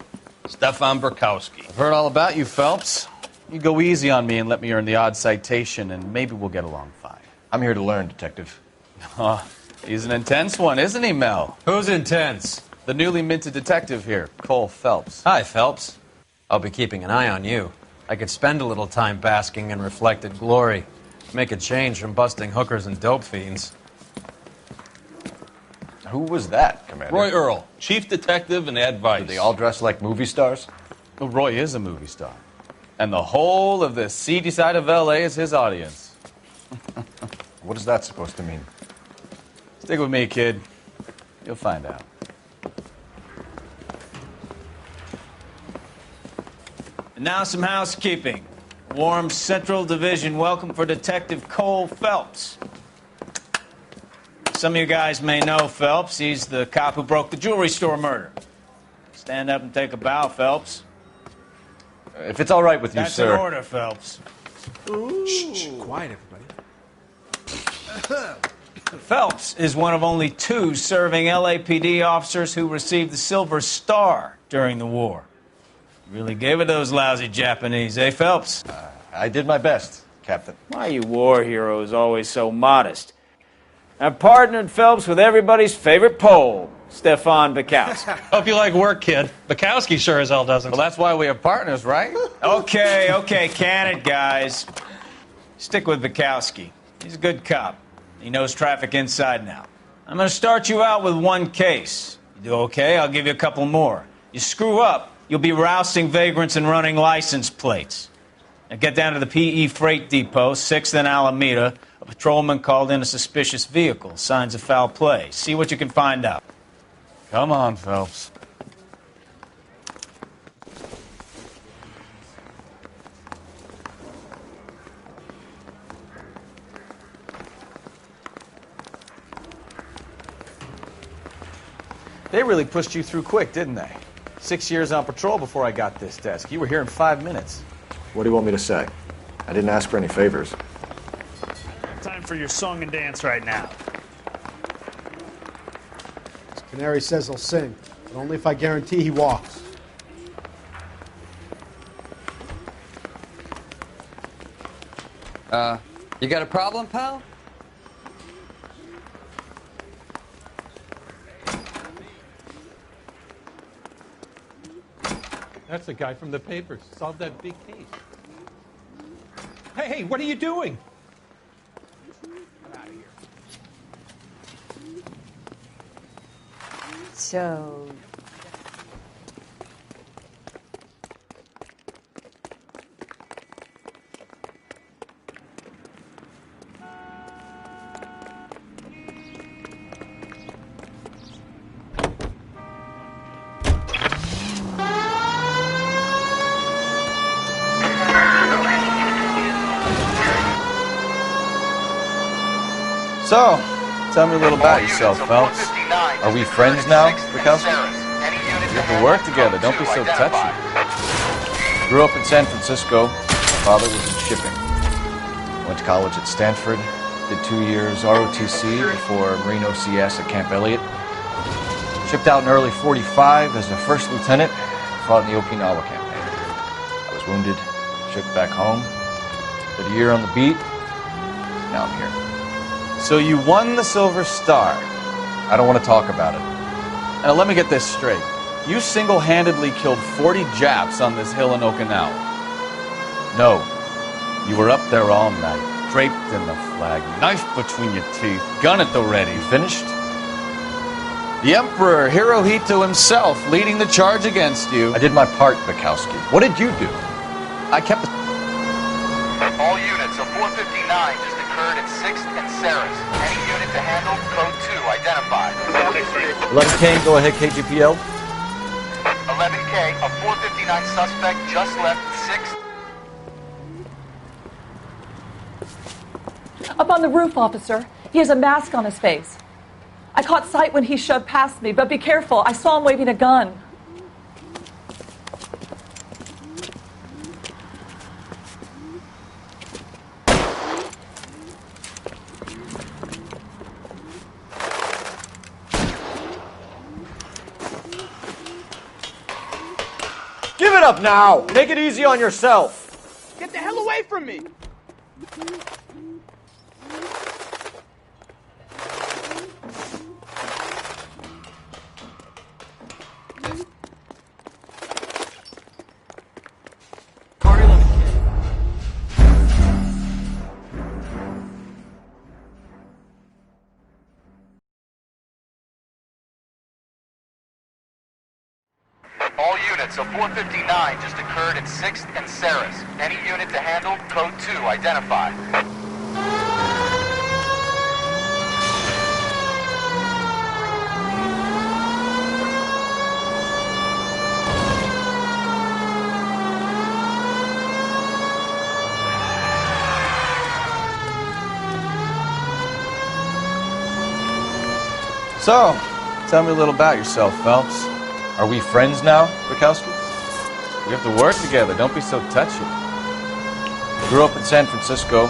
Stefan Burkowski. I've heard all about you, Phelps. You go easy on me and let me earn the odd citation, and maybe we'll get along fine. I'm here to learn, Detective. Oh, he's an intense one, isn't he, Mel? Who's intense? The newly minted detective here, Cole Phelps. Hi, Phelps. I'll be keeping an eye on you. I could spend a little time basking in reflected glory. Make a change from busting hookers and dope fiends. Who was that, Commander? Roy Earl, chief detective and advice. Do they all dress like movie stars? Well, Roy is a movie star. And the whole of the seedy side of L.A. is his audience. What is that supposed to mean? Stick with me, kid. You'll find out. And now some housekeeping. Warm Central Division welcome for Detective Cole Phelps. Some of you guys may know Phelps. He's the cop who broke the jewelry store murder. Stand up and take a bow, Phelps. If it's all right with you, That's sir. That's an order, Phelps. Shh, quiet, everybody. Phelps is one of only 2 serving LAPD officers who received the Silver Star during the war. Really gave it to those lousy Japanese, eh, Phelps? I did my best, Captain. Why are you war heroes always so modest? I've partnered Phelps with everybody's favorite Pole, Stefan Burkowski. Hope you like work, kid. Bukowski sure as hell doesn't. Well, that's why we have partners, right? Okay, can it, guys. Stick with Bukowski. He's a good cop. He knows traffic inside and out. I'm going to start you out with 1 case. You do okay, I'll give you a couple more. You screw up, you'll be rousting vagrants and running license plates. Now get down to the PE Freight Depot, 6th and Alameda. A patrolman called in a suspicious vehicle. Signs of foul play. See what you can find out. Come on, Phelps. They really pushed you through quick, didn't they? 6 years on patrol before I got this desk. You were here in 5 minutes. What do you want me to say? I didn't ask for any favors. Time for your song and dance right now. Canary says he'll sing, but only if I guarantee he walks. You got a problem, pal? That's the guy from the papers. Solved that big case. Hey, what are you doing? Get out of here. So... So, tell me a little about yourself, Phelps. Are we friends now, Bukowski? We have to work together. Don't be so touchy. Grew up in San Francisco. My father was in shipping. Went to college at Stanford. Did 2 years ROTC before Marine OCS at Camp Elliott. Shipped out in early '45 as a first lieutenant. Fought in the Okinawa campaign. I was wounded. Shipped back home. Did a year on the beat. Now I'm here. So you won the Silver Star. I don't want to talk about it. Now let me get this straight. You single-handedly killed 40 Japs on this hill in Okinawa. No. You were up there all night, draped in the flag, knife between your teeth, gun at the ready. You finished? The Emperor Hirohito himself leading the charge against you. I did my part, Bukowski. What did you do? I kept the... All units, a 459 just occurred at 6th and Saris. Any unit to handle, code 2 identified. 11K, go ahead, KGPL. 11K, a 459 suspect just left 6th. Up on the roof, officer. He has a mask on his face. I caught sight when he shoved past me, but be careful. I saw him waving a gun. Give it up now! Make it easy on yourself! Get the hell away from me! All units, a 459 just occurred at 6th and Saris. Any unit to handle, code 2, identify. So, tell me a little about yourself, Phelps. Are we friends now, Bukowski? We have to work together. Don't be so touchy. Grew up in San Francisco.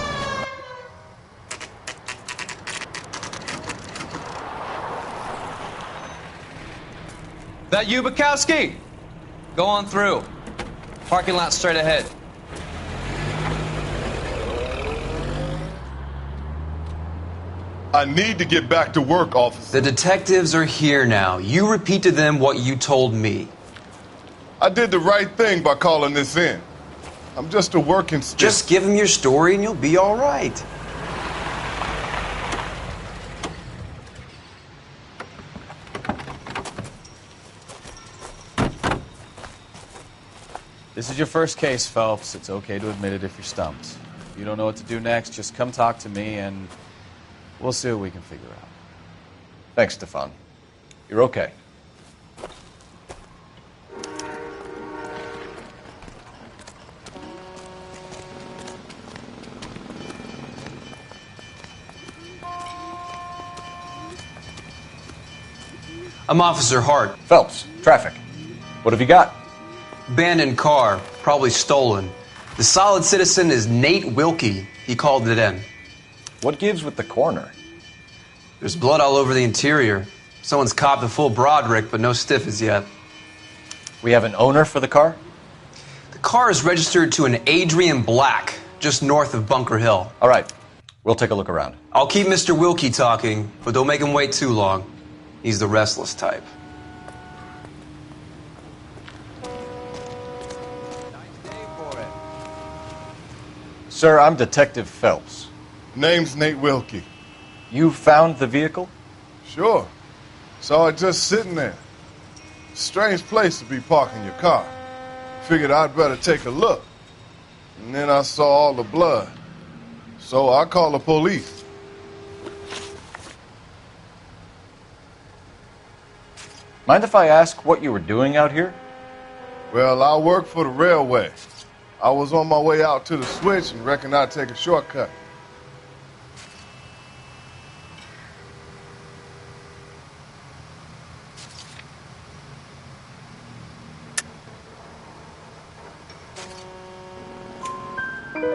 That you, Bukowski? Go on through. Parking lot straight ahead. I need to get back to work, officer. The detectives are here now. You repeat to them what you told me. I did the right thing by calling this in. I'm just a working stiff. Just give them your story and you'll be all right. This is your first case, Phelps. It's okay to admit it if you're stumped. If you don't know what to do next, just come talk to me and we'll see what we can figure out. Thanks, Stefan. You're okay. I'm Officer Hart. Phelps, traffic. What have you got? Abandoned car, probably stolen. The solid citizen is Nate Wilkie. He called it in. What gives with the coroner? There's blood all over the interior. Someone's copped a full Broderick, but no stiff as yet. We have an owner for the car? The car is registered to an Adrian Black, just north of Bunker Hill. All right. We'll take a look around. I'll keep Mr. Wilkie talking, but don't make him wait too long. He's the restless type. Sir, I'm Detective Phelps. Name's Nate Wilkie. You found the vehicle? Sure. Saw it just sitting there. Strange place to be parking your car. Figured I'd better take a look. And then I saw all the blood. So I called the police. Mind if I ask what you were doing out here? Well, I work for the railway. I was on my way out to the switch and reckoned I'd take a shortcut.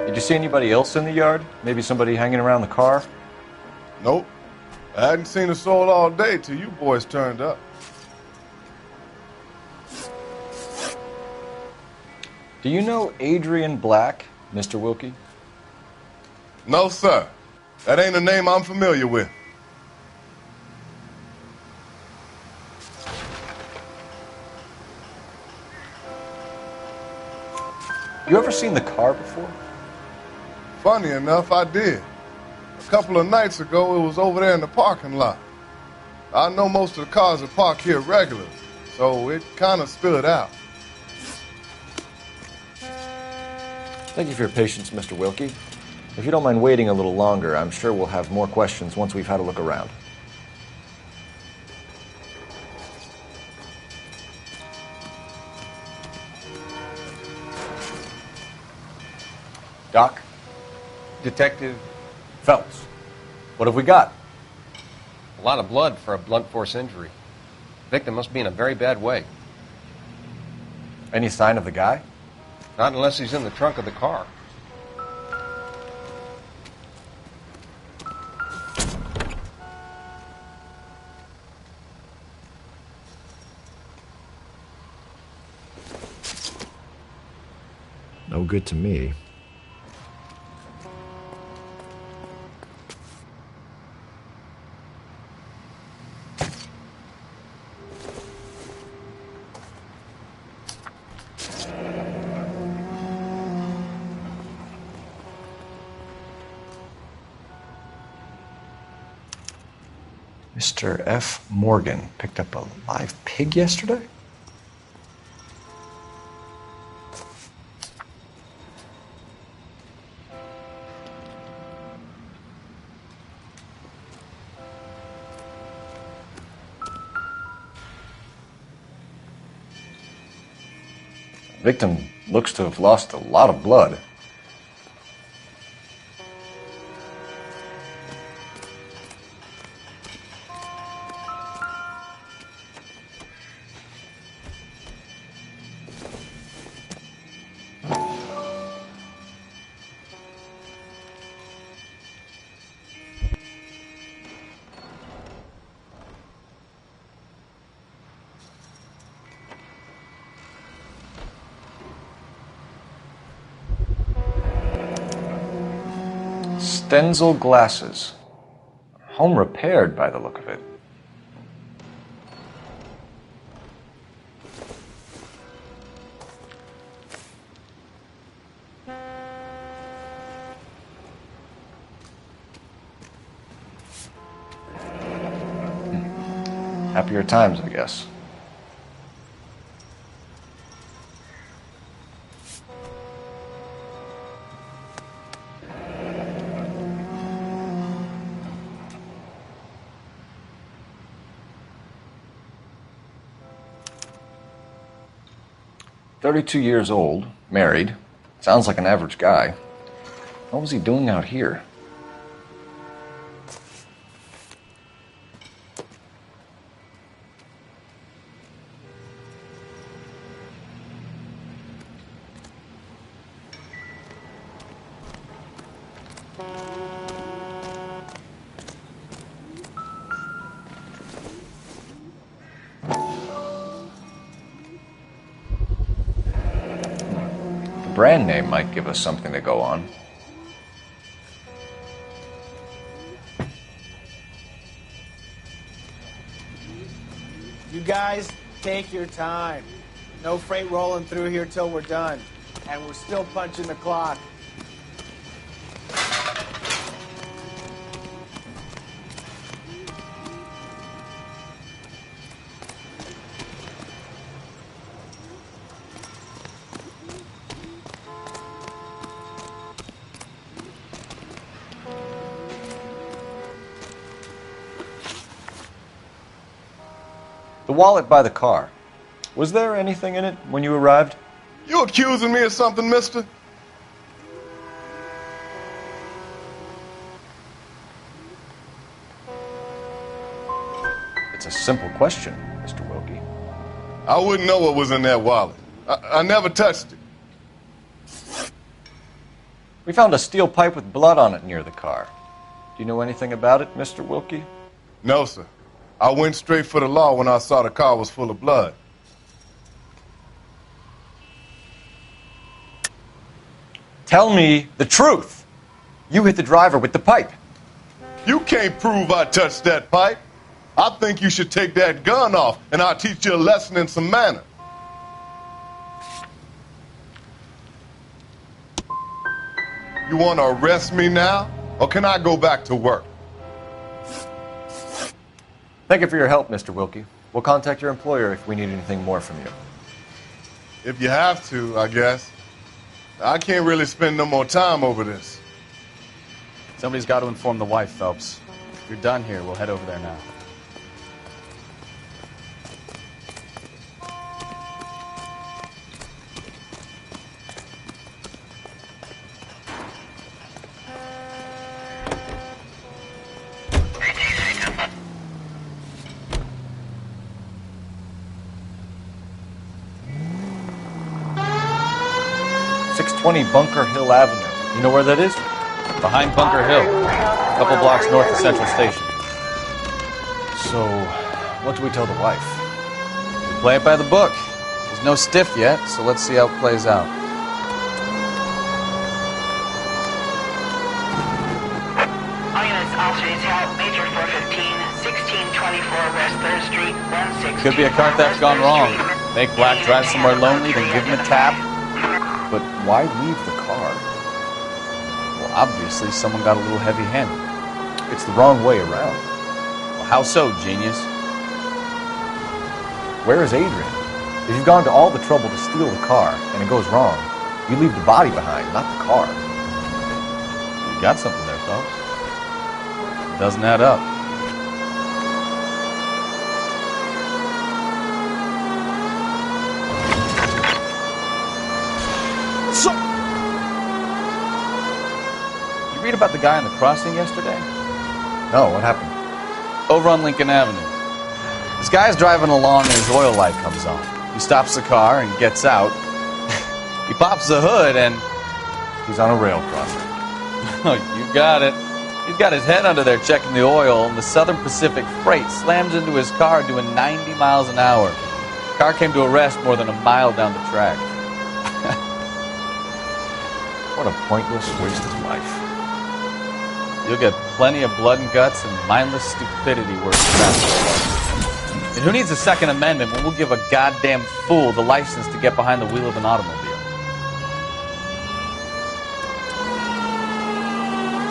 Did you see anybody else in the yard? Maybe somebody hanging around the car? Nope. I hadn't seen a soul all day till you boys turned up. Do you know Adrian Black, Mr. Wilkie? No, sir. That ain't a name I'm familiar with. You ever seen the car before? Funny enough, I did. A couple of nights ago, it was over there in the parking lot. I know most of the cars are parked here regularly, so it kind of stood out. Thank you for your patience, Mr. Wilkie. If you don't mind waiting a little longer, I'm sure we'll have more questions once we've had a look around. Doc? Detective Phelps. What have we got? A lot of blood for a blunt force injury. Victim must be in a very bad way. Any sign of the guy? Not unless he's in the trunk of the car. No good to me. Mr. F. Morgan picked up a live pig yesterday? The victim looks to have lost a lot of blood. Stenzel glasses. Home repaired by the look of it. Happier times, I guess. "32 years old, married. Sounds like an average guy. What was he doing out here?" Brand name might give us something to go on. You guys, take your time. No freight rolling through here till we're done. And we're still punching the clock. The wallet by the car. Was there anything in it when you arrived? You accusing me of something, mister? It's a simple question, Mr. Wilkie. I wouldn't know what was in that wallet. I never touched it. We found a steel pipe with blood on it near the car. Do you know anything about it, Mr. Wilkie? No, sir. I went straight for the law when I saw the car was full of blood. Tell me the truth. You hit the driver with the pipe. You can't prove I touched that pipe. I think you should take that gun off, and I'll teach you a lesson in some manner. You want to arrest me now, or can I go back to work? Thank you for your help, Mr. Wilkie. We'll contact your employer if we need anything more from you. If you have to, I guess. I can't really spend no more time over this. Somebody's got to inform the wife, Phelps. If you're done here, we'll head over there now. 20 Bunker Hill Avenue. You know where that is? Behind Bunker Hill, a couple blocks north of Central Station. So, what do we tell the wife? We play it by the book. There's no stiff yet, so let's see how it plays out. All units, officer detail, Major 415, 1624 West 3rd Street, 16. Could be a car theft gone wrong. Make Black drive somewhere lonely, then give him a tap. But why leave the car? Well, obviously someone got a little heavy-handed. It's the wrong way around. Well, how so, genius? Where is Adrian? If you've gone to all the trouble to steal the car and it goes wrong, you leave the body behind, not the car. You got something there, folks. It doesn't add up. So, you read about the guy on the crossing yesterday? No, what happened? Over on Lincoln Avenue. This guy's driving along and his oil light comes on. He stops the car and gets out. He pops the hood and... he's on a rail crossing. Oh, you got it. He's got his head under there checking the oil, and the Southern Pacific Freight slams into his car doing 90 miles an hour. The car came to a rest more than a mile down the track. What a pointless waste of life. You'll get plenty of blood and guts and mindless stupidity worse than that. And who needs a Second Amendment when we'll give a goddamn fool the license to get behind the wheel of an automobile?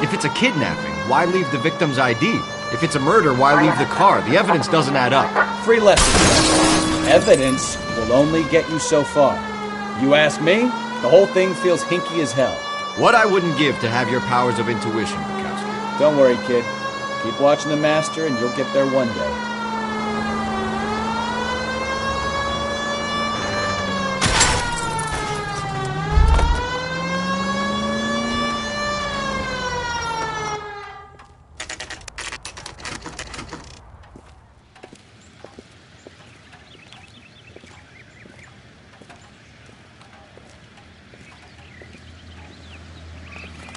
If it's a kidnapping, why leave the victim's ID? If it's a murder, why leave the car? The evidence doesn't add up. Free lesson. Evidence will only get you so far. You ask me, the whole thing feels hinky as hell. What I wouldn't give to have your powers of intuition, Bukowski. Don't worry, kid. Keep watching the master and you'll get there one day.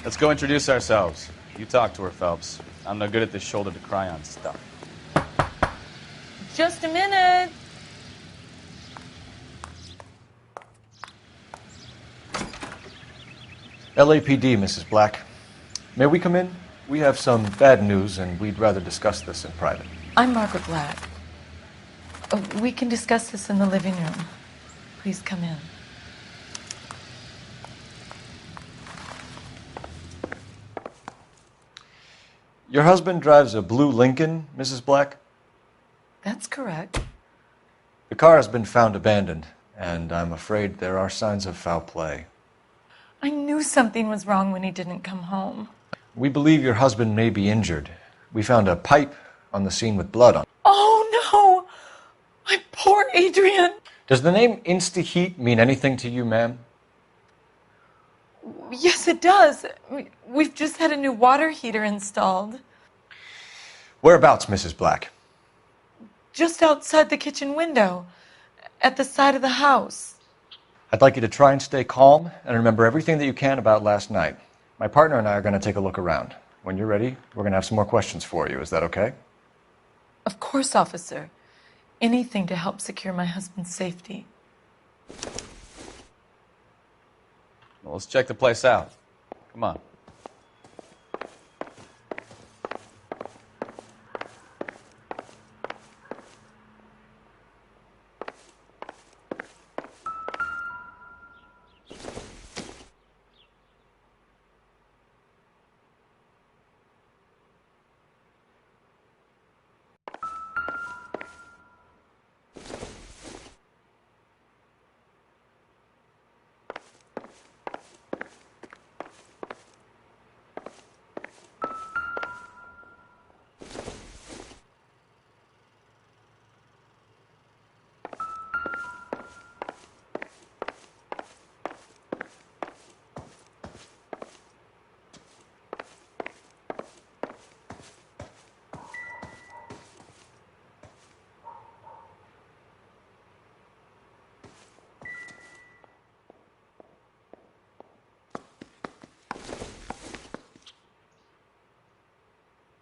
Let's go introduce ourselves. You talk to her, Phelps. I'm no good at this shoulder to cry on stuff. Just a minute. LAPD, Mrs. Black. May we come in? We have some bad news, and we'd rather discuss this in private. I'm Margaret Black. We can discuss this in the living room. Please come in. Your husband drives a blue Lincoln, Mrs. Black? That's correct. The car has been found abandoned, and I'm afraid there are signs of foul play. I knew something was wrong when he didn't come home. We believe your husband may be injured. We found a pipe on the scene with blood on it. Oh, no! My poor Adrian! Does the name Insta-Heat mean anything to you, ma'am? Yes, it does. We've just had a new water heater installed. Whereabouts, Mrs. Black? Just outside the kitchen window, at the side of the house. I'd like you to try and stay calm and remember everything that you can about last night. My partner and I are going to take a look around. When you're ready, we're going to have some more questions for you. Is that okay? Of course, officer. Anything to help secure my husband's safety. Well, let's check the place out. Come on.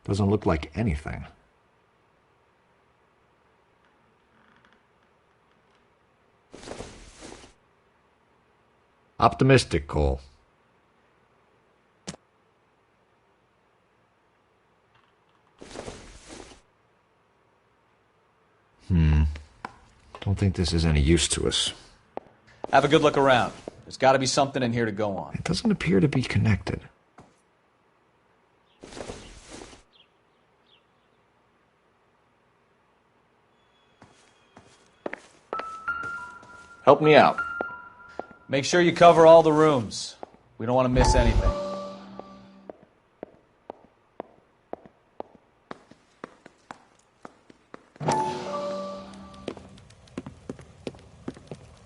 Doesn't look like anything. Optimistic, Cole. Don't think this is any use to us. Have a good look around. There's got to be something in here to go on. It doesn't appear to be connected. Help me out. Make sure you cover all the rooms. We don't want to miss anything.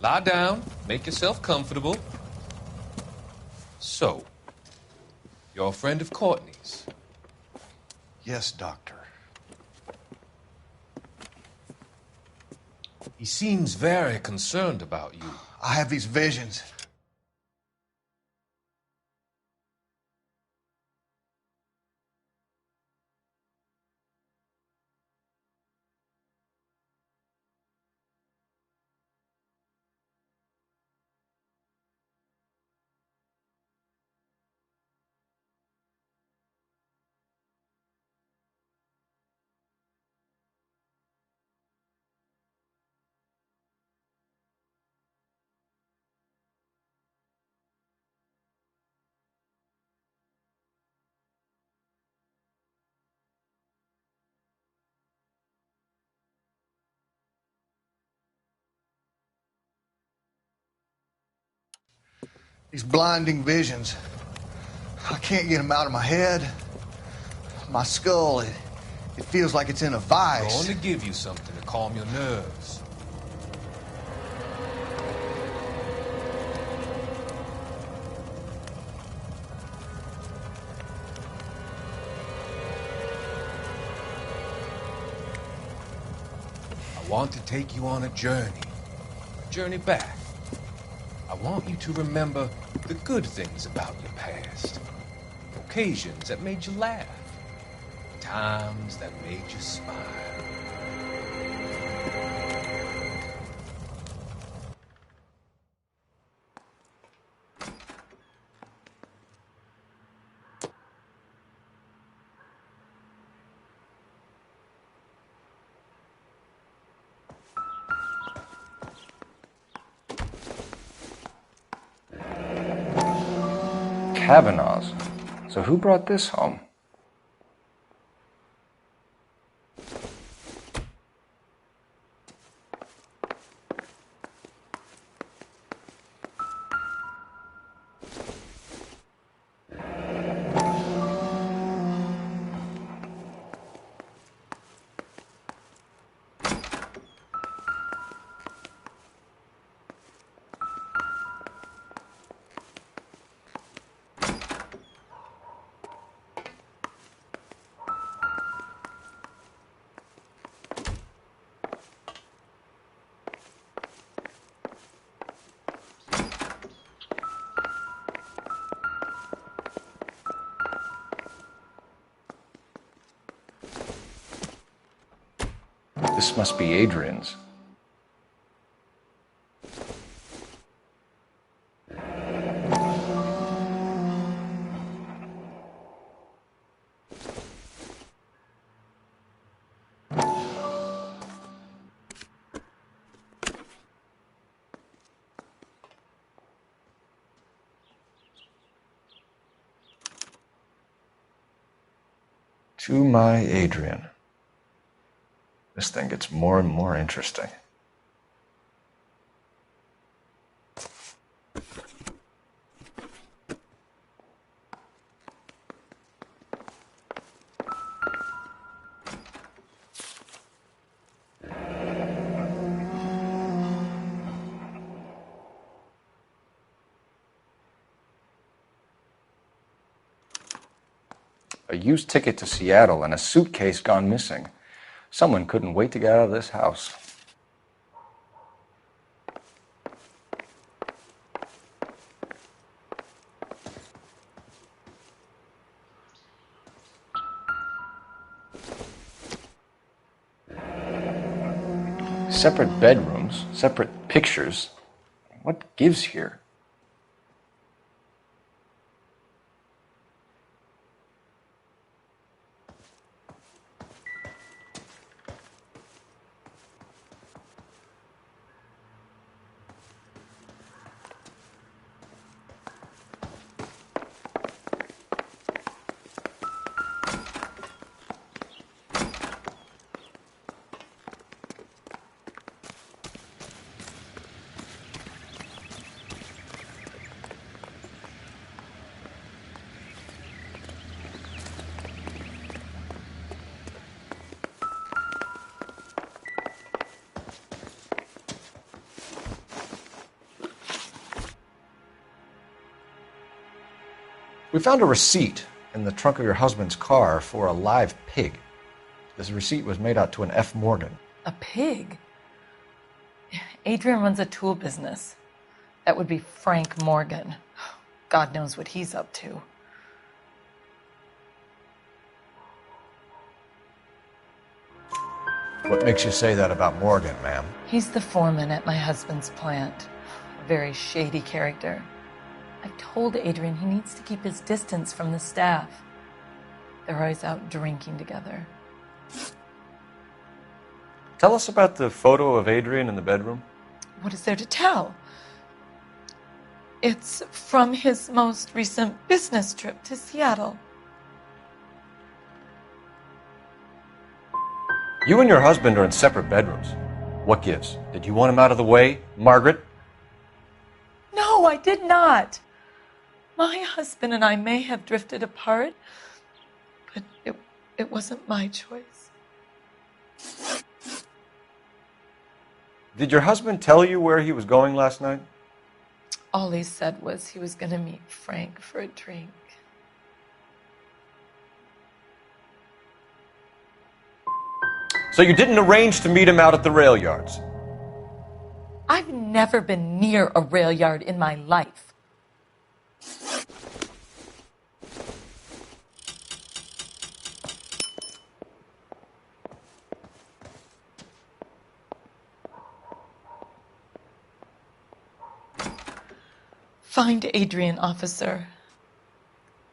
Lie down, make yourself comfortable. So, you're a friend of Courtney's? Yes, Doctor. He seems very concerned about you. I have these visions. These blinding visions. I can't get them out of my head. My skull, it feels like it's in a vice. I'm going to give you something to calm your nerves. I want to take you on a journey back. I want you to remember the good things about your past. Occasions that made you laugh. Times that made you smile. Kavanaugh's. So who brought this home? This must be Adrian's. To my Adrian. This thing gets more and more interesting. A used ticket to Seattle and a suitcase gone missing. Someone couldn't wait to get out of this house. Separate bedrooms, separate pictures. What gives here? We found a receipt in the trunk of your husband's car for a live pig. This receipt was made out to an F. Morgan. A pig? Adrian runs a tool business. That would be Frank Morgan. God knows what he's up to. What makes you say that about Morgan, ma'am? He's the foreman at my husband's plant. A very shady character. I've told Adrian he needs to keep his distance from the staff. They're always out drinking together. Tell us about the photo of Adrian in the bedroom. What is there to tell? It's from his most recent business trip to Seattle. You and your husband are in separate bedrooms. What gives? Did you want him out of the way, Margaret? No, I did not. My husband and I may have drifted apart, but it wasn't my choice. Did your husband tell you where he was going last night? All he said was he was going to meet Frank for a drink. So you didn't arrange to meet him out at the rail yards? I've never been near a rail yard in my life. Find Adrian, officer.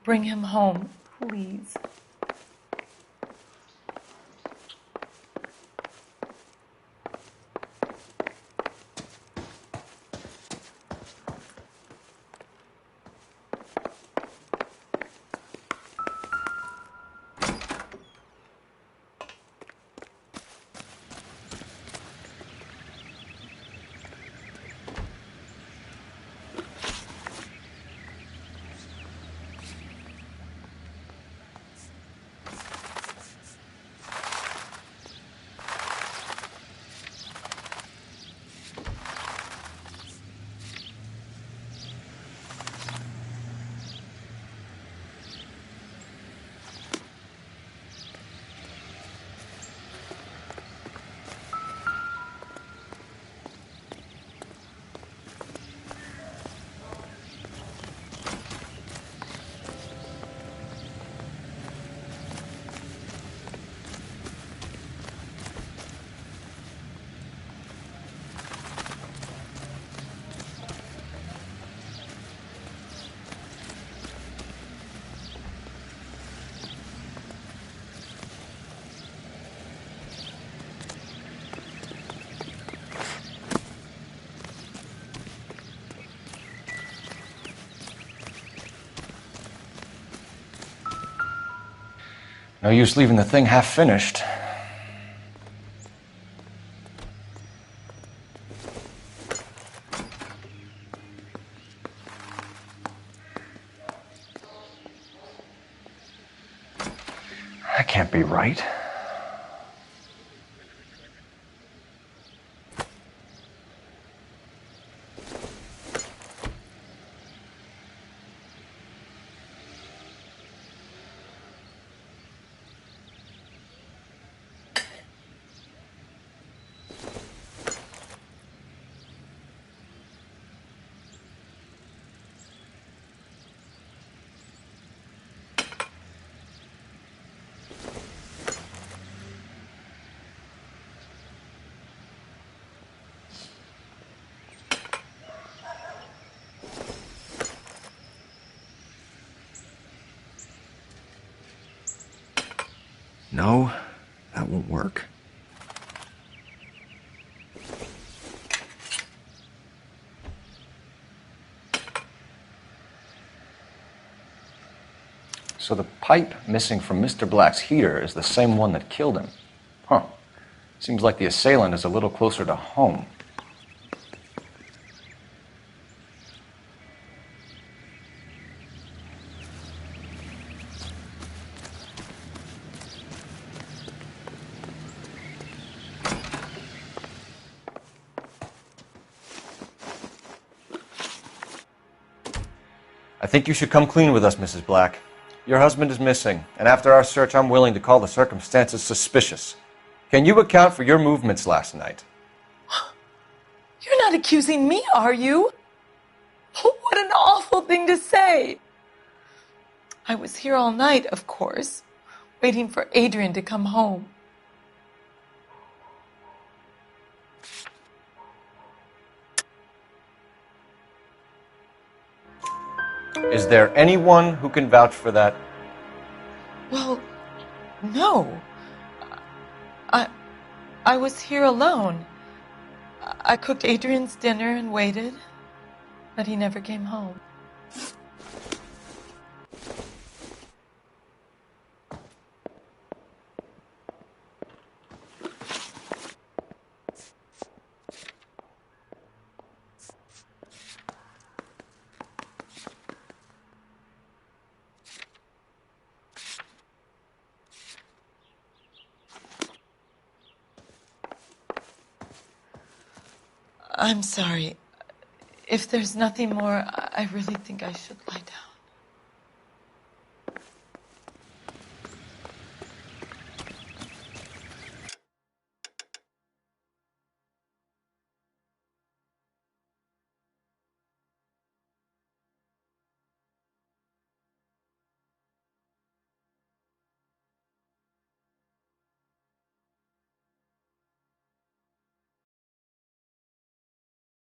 Bring him home, please. No use leaving the thing half finished. That can't be right. No, that won't work. So the pipe missing from Mr. Black's heater is the same one that killed him. Huh. Seems like the assailant is a little closer to home. I think you should come clean with us, Mrs. Black. Your husband is missing, and after our search, I'm willing to call the circumstances suspicious. Can you account for your movements last night? You're not accusing me, are you? What an awful thing to say. I was here all night, of course, waiting for Adrian to come home. Is there anyone who can vouch for that? Well, no. I was here alone. I cooked Adrian's dinner and waited, but he never came home. I'm sorry. If there's nothing more, I really think I should lie down.